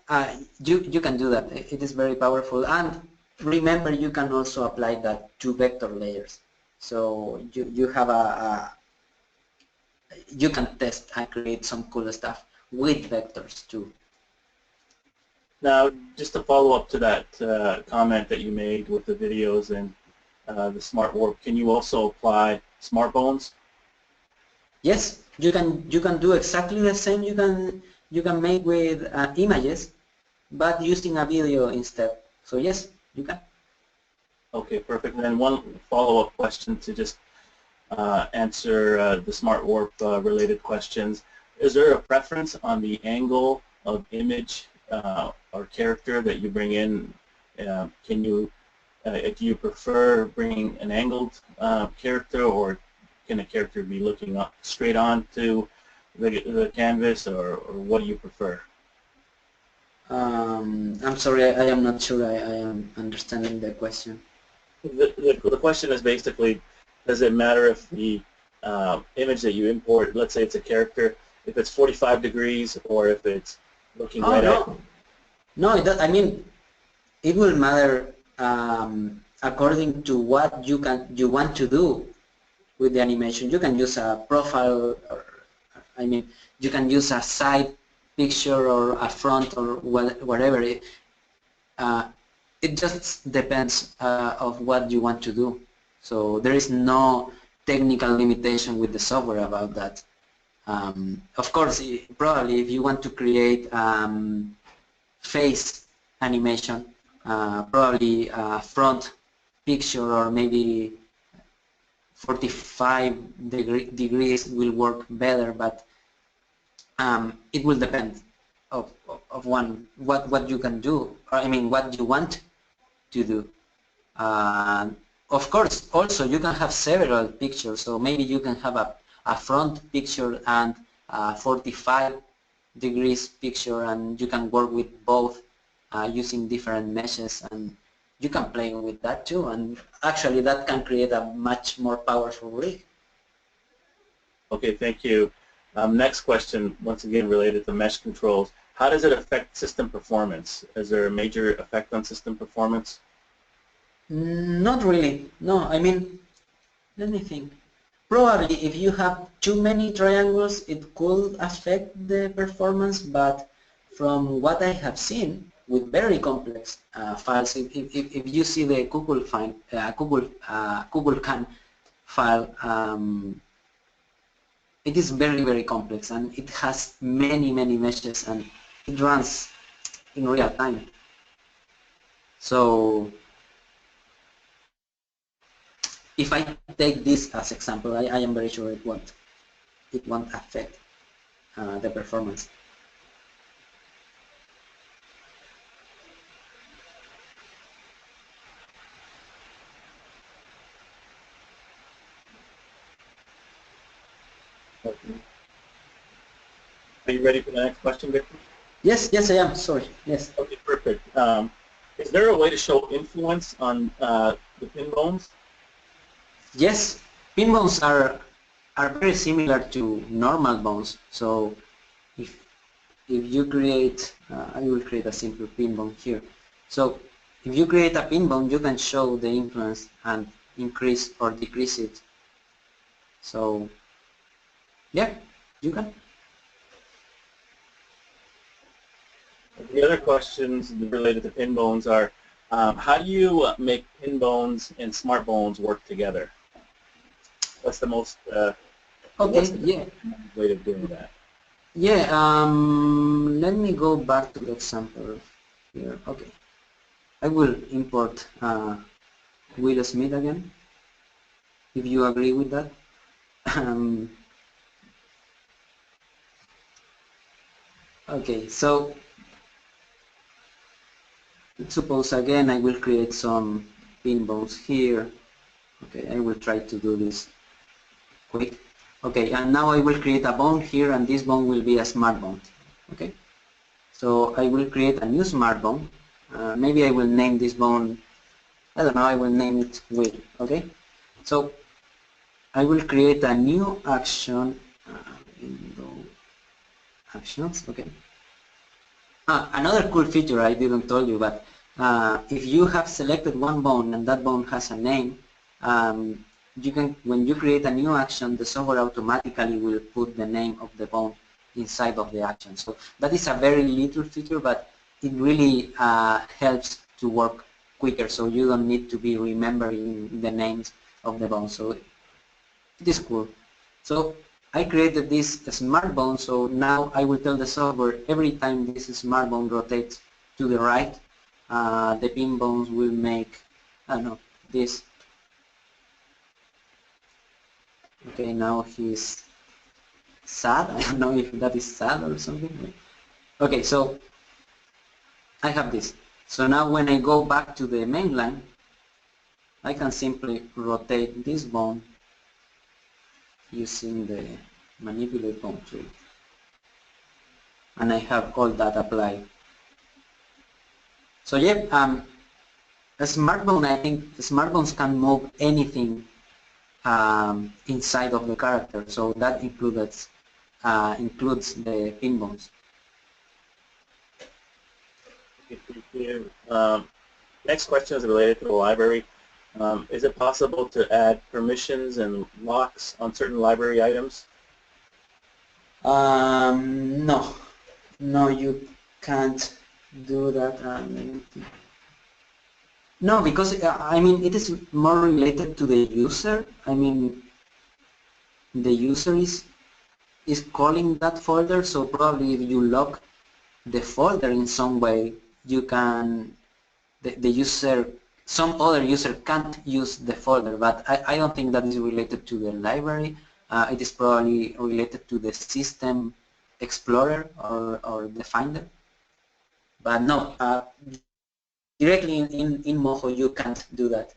you can do that. It is very powerful, and remember you can also apply that to vector layers. So you have you can test and create some cool stuff with vectors too. Now, just to follow up to that comment that you made with the videos and the Smartwarp, can you also apply smart bones? Yes, you can do exactly the same you can make with images, but using a video instead. So yes, you can. Okay, perfect. And then one follow-up question to just answer the Smartwarp related questions. Is there a preference on the angle of image or character that you bring in? Can you do you prefer bringing an angled character, or can a character be looking up straight on to the canvas, or what do you prefer? I'm sorry, I am not sure I am understanding the question. The question is basically, does it matter if the image that you import, let's say it's a character, if it's 45 degrees or if it's looking right at... No, I mean, it will matter according to what you want to do with the animation. You can use a profile, or I mean, you can use a side picture or a front or whatever. It just depends of what you want to do. So there is no technical limitation with the software about that. Of course, probably if you want to create face animation, probably a front picture or maybe 45 degrees will work better, but it will depend of what you can do, or I mean what you want to do. Of course, also you can have several pictures, so maybe you can have a front picture and a 45 degrees picture, and you can work with both using different meshes, and you can play with that too, and actually that can create a much more powerful rig. Okay, thank you. Next question, once again related to mesh controls. How does it affect system performance? Is there a major effect on system performance? Not really. No, I mean, let me think. Probably if you have too many triangles, it could affect the performance, but from what I have seen with very complex files, if you see the Google file, Google Can file, it is very, very complex, and it has many, many meshes, and it runs in real time. So if I take this as example, I am very sure it won't affect the performance. Okay. Are you ready for the next question, Victor? Yes, yes, I am. Sorry. Yes. Okay, perfect. Is there a way to show influence on the pin bones? Yes, pin bones are very similar to normal bones. So if you create, I will create a simple pin bone here. So if you create a pin bone, you can show the influence and increase or decrease it. So yeah, you can. The other questions related to pin bones are, how do you make pin bones and smart bones work together? What's the most Okay, way of doing that? Yeah, let me go back to the example here. Okay, I will import Will Smith again, if you agree with that. Okay, so suppose again I will create some pin bones here. Okay, I will try to do this quick. Okay, and now I will create a bone here, and this bone will be a smart bone. Okay, so I will create a new smart bone. Maybe I will name this bone, I don't know, I will name it Will. Okay, so I will create a new action, window actions. Okay. Another cool feature I didn't tell you, but if you have selected one bone and that bone has a name, you can, when you create a new action, the software automatically will put the name of the bone inside of the action. So that is a very little feature, but it really helps to work quicker. So you don't need to be remembering the names of the bones. So it is cool. So I created this smart bone, so now I will tell the software every time this smart bone rotates to the right, the pin bones will make, I don't know, this. Okay, now he's sad. I don't know if that is sad or something. Okay, so I have this. So now when I go back to the main line, I can simply rotate this bone using the manipulate bone tool. And I have all that applied. So yeah, a smart bone, I think the smart bones can move anything inside of the character. So that includes the pin bones. Next question is related to the library. Is it possible to add permissions and locks on certain library items? No, you can't do that. No, because I mean it is more related to the user. I mean the user is calling that folder, so probably if you lock the folder in some way, you can, the user, some other user can't use the folder, but I don't think that is related to the library. It is probably related to the system explorer or the finder. But no, directly in Moho you can't do that.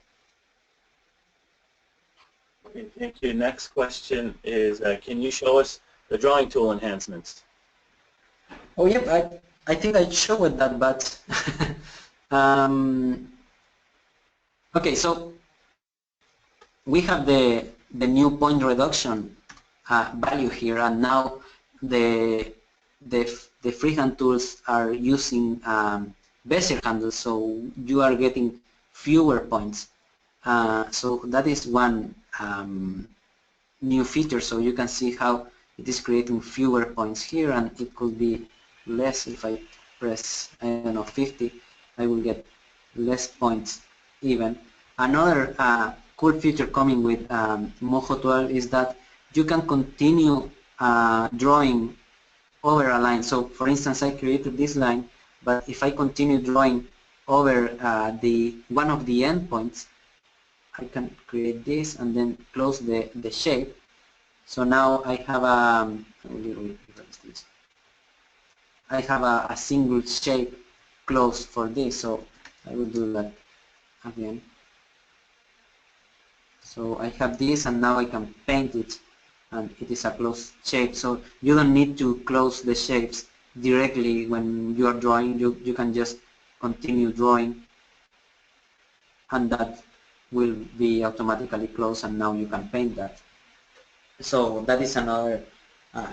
Okay, thank you. Next question is, can you show us the drawing tool enhancements? Oh yep, I think I showed that, but okay, so we have the new point reduction value here, and now the freehand tools are using Bezier handles, so you are getting fewer points. So that is one new feature. So you can see how it is creating fewer points here, and it could be less. If I press, I don't know, 50, I will get less points even. Another cool feature coming with Moho 12 is that you can continue drawing over a line. So for instance, I created this line, but if I continue drawing over the one of the endpoints, I can create this and then close the shape. So now I have I have a single shape closed for this. So I will do that again. So I have this, and now I can paint it, and it is a closed shape. So you don't need to close the shapes directly when you are drawing. You can just continue drawing, and that will be automatically closed, and now you can paint that. So that is another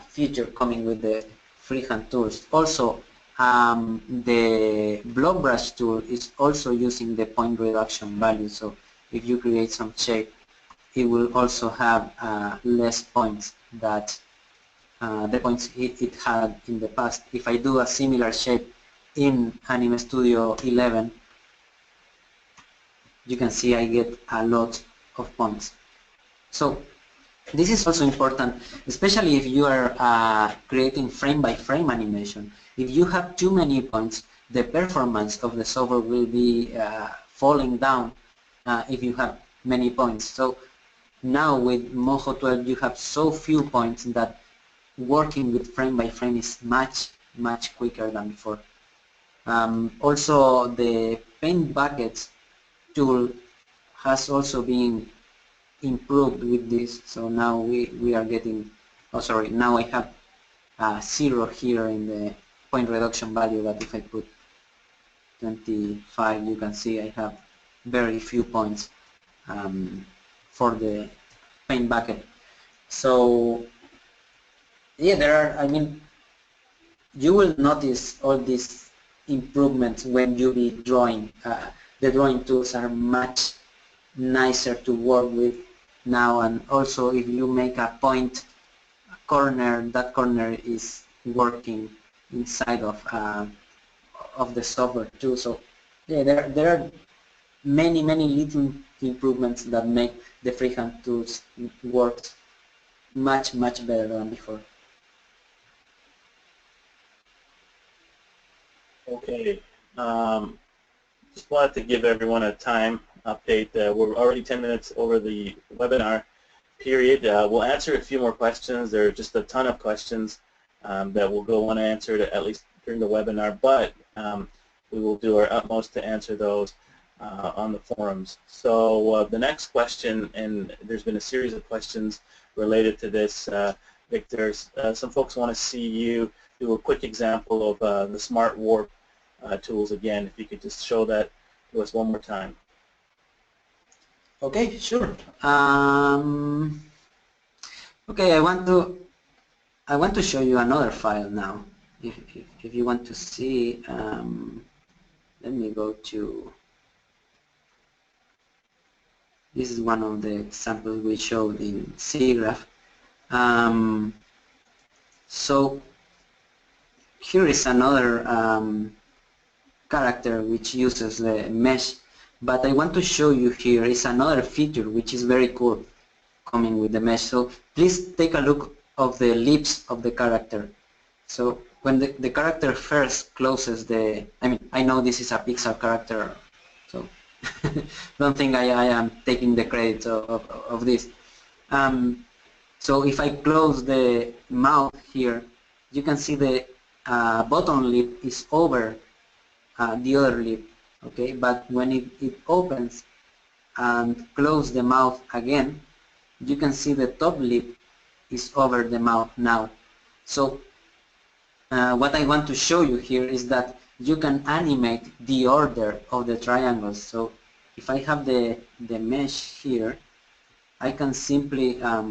feature coming with the freehand tools. Also, the block brush tool is also using the point reduction value. So if you create some shape, it will also have less points that the points it had in the past. If I do a similar shape in Anime Studio 11, you can see I get a lot of points. So this is also important, especially if you are creating frame-by-frame animation. If you have too many points, the performance of the software will be falling down if you have many points. So now with Moho 12 you have so few points that working with frame-by-frame is much quicker than before. Also, the paint buckets tool has also been improved with this. So now we are getting, oh sorry, now I have 0 here in the point reduction value, but if I put 25, you can see I have very few points for the paint bucket. So yeah, there are, I mean, you will notice all these improvements when you be drawing. The drawing tools are much nicer to work with now, and also if you make a point corner, that corner is working inside of the software too. So yeah, there are many little improvements that make the freehand tools work much better than before. Okay, just wanted to give everyone a time update. We're already 10 minutes over the webinar period. We'll answer a few more questions. There are just a ton of questions that we'll go unanswered at least during the webinar, but we will do our utmost to answer those on the forums. So the next question, and there's been a series of questions related to this, Victor. Some folks want to see you do a quick example of the Smartwarp tools again. If you could just show that to us one more time. Okay, sure. Okay, I want to show you another file now. If you want to see, let me go to. This is one of the examples we showed in SIGGRAPH. So here is another character which uses the mesh, but I want to show you here is another feature which is very cool coming with the mesh. So please take a look of the lips of the character. So when the character first closes the, I mean, I know this is a Pixar character, so don't think I am taking the credit of this. So if I close the mouth here, you can see the bottom lip is over the other lip, okay? But when it opens and close the mouth again, you can see the top lip is over the mouth now. So what I want to show you here is that you can animate the order of the triangles. So if I have the mesh here, I can simply, I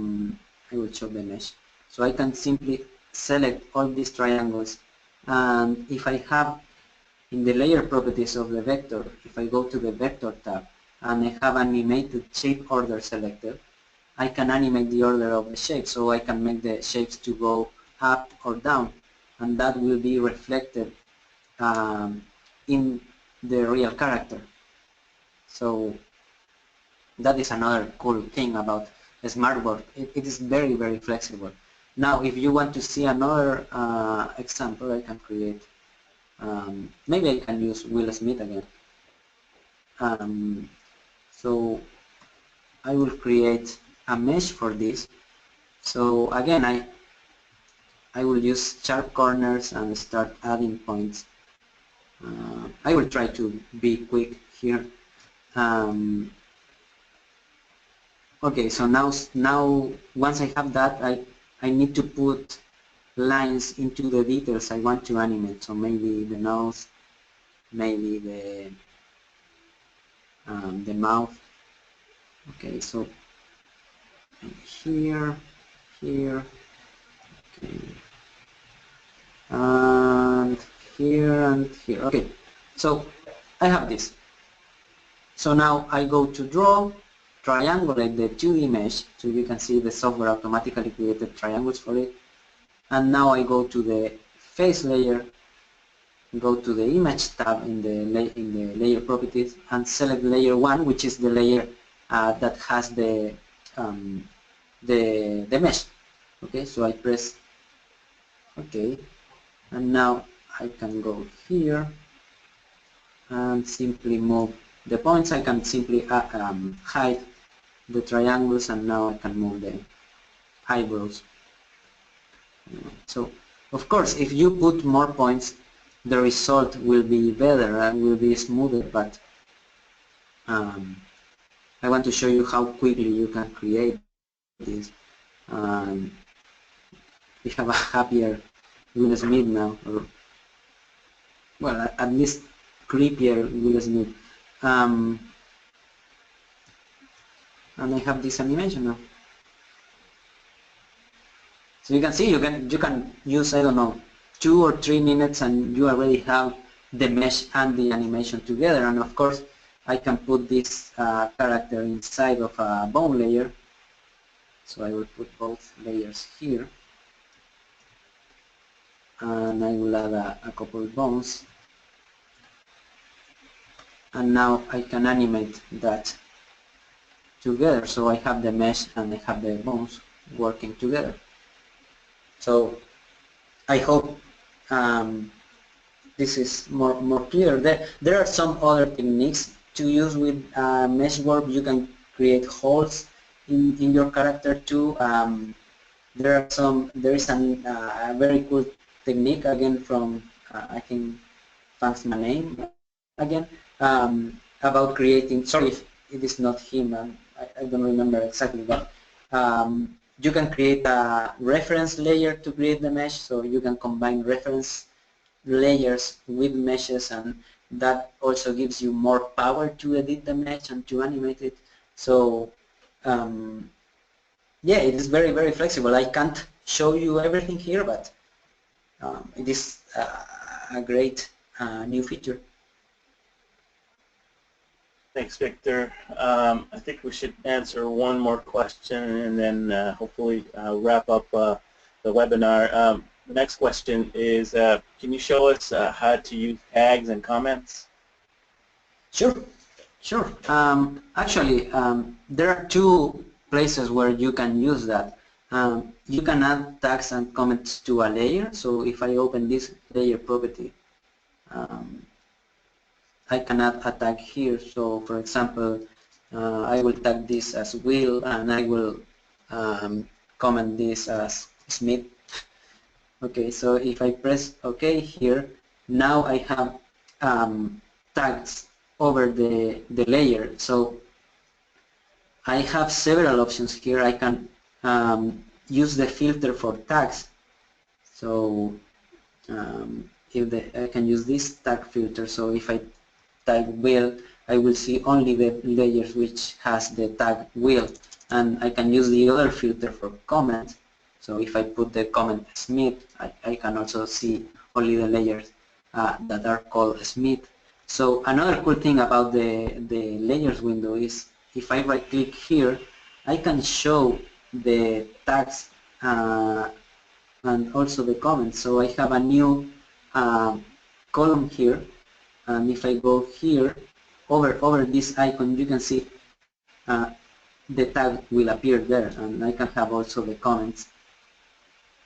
will show the mesh. So I can simply select all these triangles, and if I have in the layer properties of the vector, if I go to the vector tab, and I have animated shape order selected, I can animate the order of the shape, so I can make the shapes to go up or down, and that will be reflected in the real character. So that is another cool thing about Smartwarp. It is very, very flexible. Now, if you want to see another example, I can create, maybe I can use Will Smith again. So I will create a mesh for this. So again, I will use sharp corners and start adding points. I will try to be quick here. Okay, so now once I have that, I need to put lines into the details I want to animate. So maybe the nose, maybe the mouth. Okay, so here, okay, and here. Okay, so I have this. So now I go to draw, triangulate the 2D mesh, so you can see the software automatically created triangles for it. And now I go to the face layer, go to the image tab in the layer properties, and select layer 1, which is the layer that has the mesh. Okay, so I press OK, and now I can go here and simply move the points. I can simply hide the triangles, and now I can move the eyebrows. So, of course, if you put more points, the result will be better and will be smoother, but I want to show you how quickly you can create this. We have a happier Will Smith now, or well, at least creepier Will Smith. And I have this animation now. So you can see you can use, I don't know, 2 or 3 minutes, and you already have the mesh and the animation together. And of course, I can put this character inside of a bone layer. So I will put both layers here, and I will add a couple of bones. And now I can animate that together. So I have the mesh and I have the bones working together. So I hope this is more clear. There are some other techniques to use with Meshwarp. You can create holes in your character too. There is a very cool technique again from I think Thanks my name again about creating. Sorry if it is not him. I don't remember exactly, but you can create a reference layer to create the mesh, so you can combine reference layers with meshes, and that also gives you more power to edit the mesh and to animate it. So yeah, it is very, very flexible. I can't show you everything here, but it is a great new feature. Thanks, Victor. I think we should answer one more question and then hopefully wrap up the webinar. The next question is, can you show us how to use tags and comments? Sure. Actually, there are 2 places where you can use that. You can add tags and comments to a layer. So if I open this layer property, I can add a tag here. So for example, I will tag this as Will, and I will comment this as Smith. Okay, so if I press OK here, now I have tags over the layer. So I have several options here. I can use the filter for tags. So I can use this tag filter. So if I tag Will, I will see only the layers which has the tag Will, and I can use the other filter for comment. So if I put the comment Smith, I can also see only the layers that are called Smith. So another cool thing about the layers window is if I right click here, I can show the tags and also the comments. So I have a new column here, and if I go here, over this icon, you can see the tag will appear there, and I can have also the comments.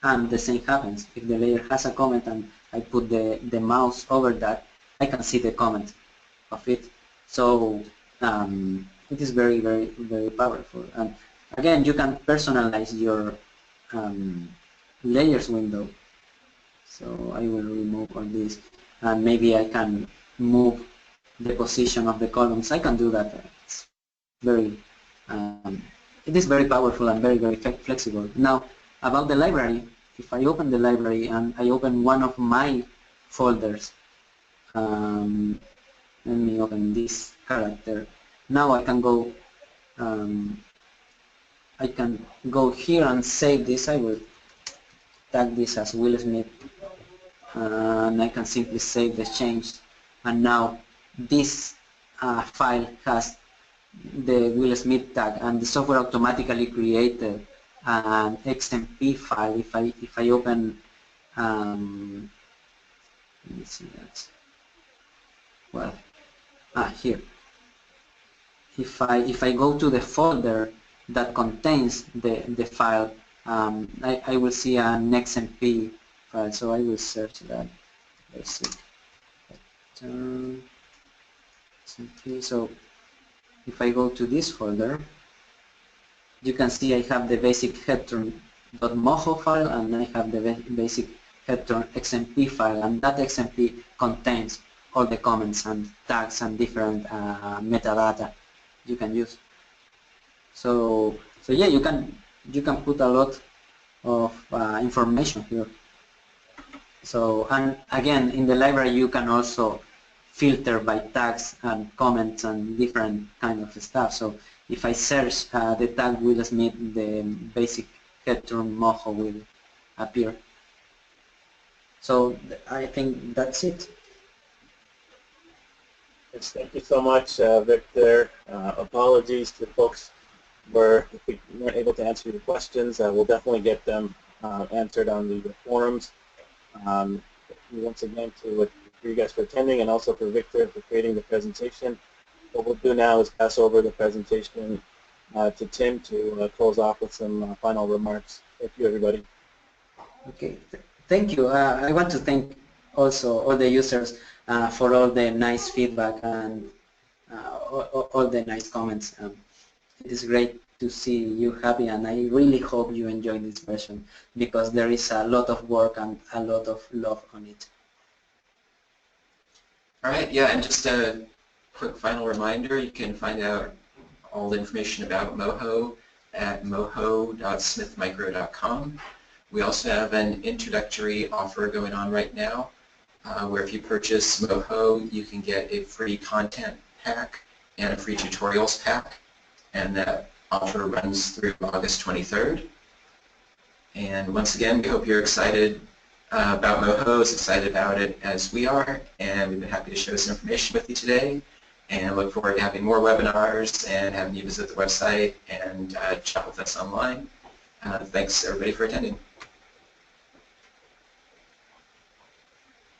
And the same happens. If the layer has a comment and I put the mouse over that, I can see the comment of it. So it is very, very, very powerful. And again, you can personalize your layers window. So I will remove all this, and maybe I can move the position of the columns. I can do that. It's very, it is very powerful and very, very flexible. Now, about the library, if I open the library and I open one of my folders, let me open this character. Now I can go here and save this. I will tag this as Will Smith, and I can simply save the change. And now this file has the Will Smith tag, and the software automatically created an XMP file. If I open, let me see that. Well, here. If I go to the folder that contains the file, I will see an XMP file. So I will search that. Basic XMP. So if I go to this folder, you can see I have the basic headturn.moho file, and I have the basic headturn XMP file, and that XMP contains all the comments and tags and different metadata you can use. So yeah, you can put a lot of information here. So, and again, in the library you can also filter by tags and comments and different kind of stuff. So if I search the tag Will Smith, the basic headturn Moho will appear. So I think that's it. Yes, thank you so much, Victor. Apologies to folks if we weren't able to answer your questions. We'll definitely get them answered on the forums. Once again, for you guys for attending, and also for Victor for creating the presentation. What we'll do now is pass over the presentation to Tim to close off with some final remarks. Thank you, everybody. Okay, thank you. I want to thank also all the users for all the nice feedback and all the nice comments. It is great to see you happy, and I really hope you enjoy this version, because there is a lot of work and a lot of love on it. All right, yeah, and just a quick final reminder, you can find out all the information about Moho at moho.smithmicro.com. We also have an introductory offer going on right now, where if you purchase Moho, you can get a free content pack and a free tutorials pack, and that offer runs through August 23rd. And once again, we hope you're excited about Moho, as excited about it as we are, and we've been happy to share this information with you today, and look forward to having more webinars and having you visit the website and chat with us online. Thanks everybody for attending.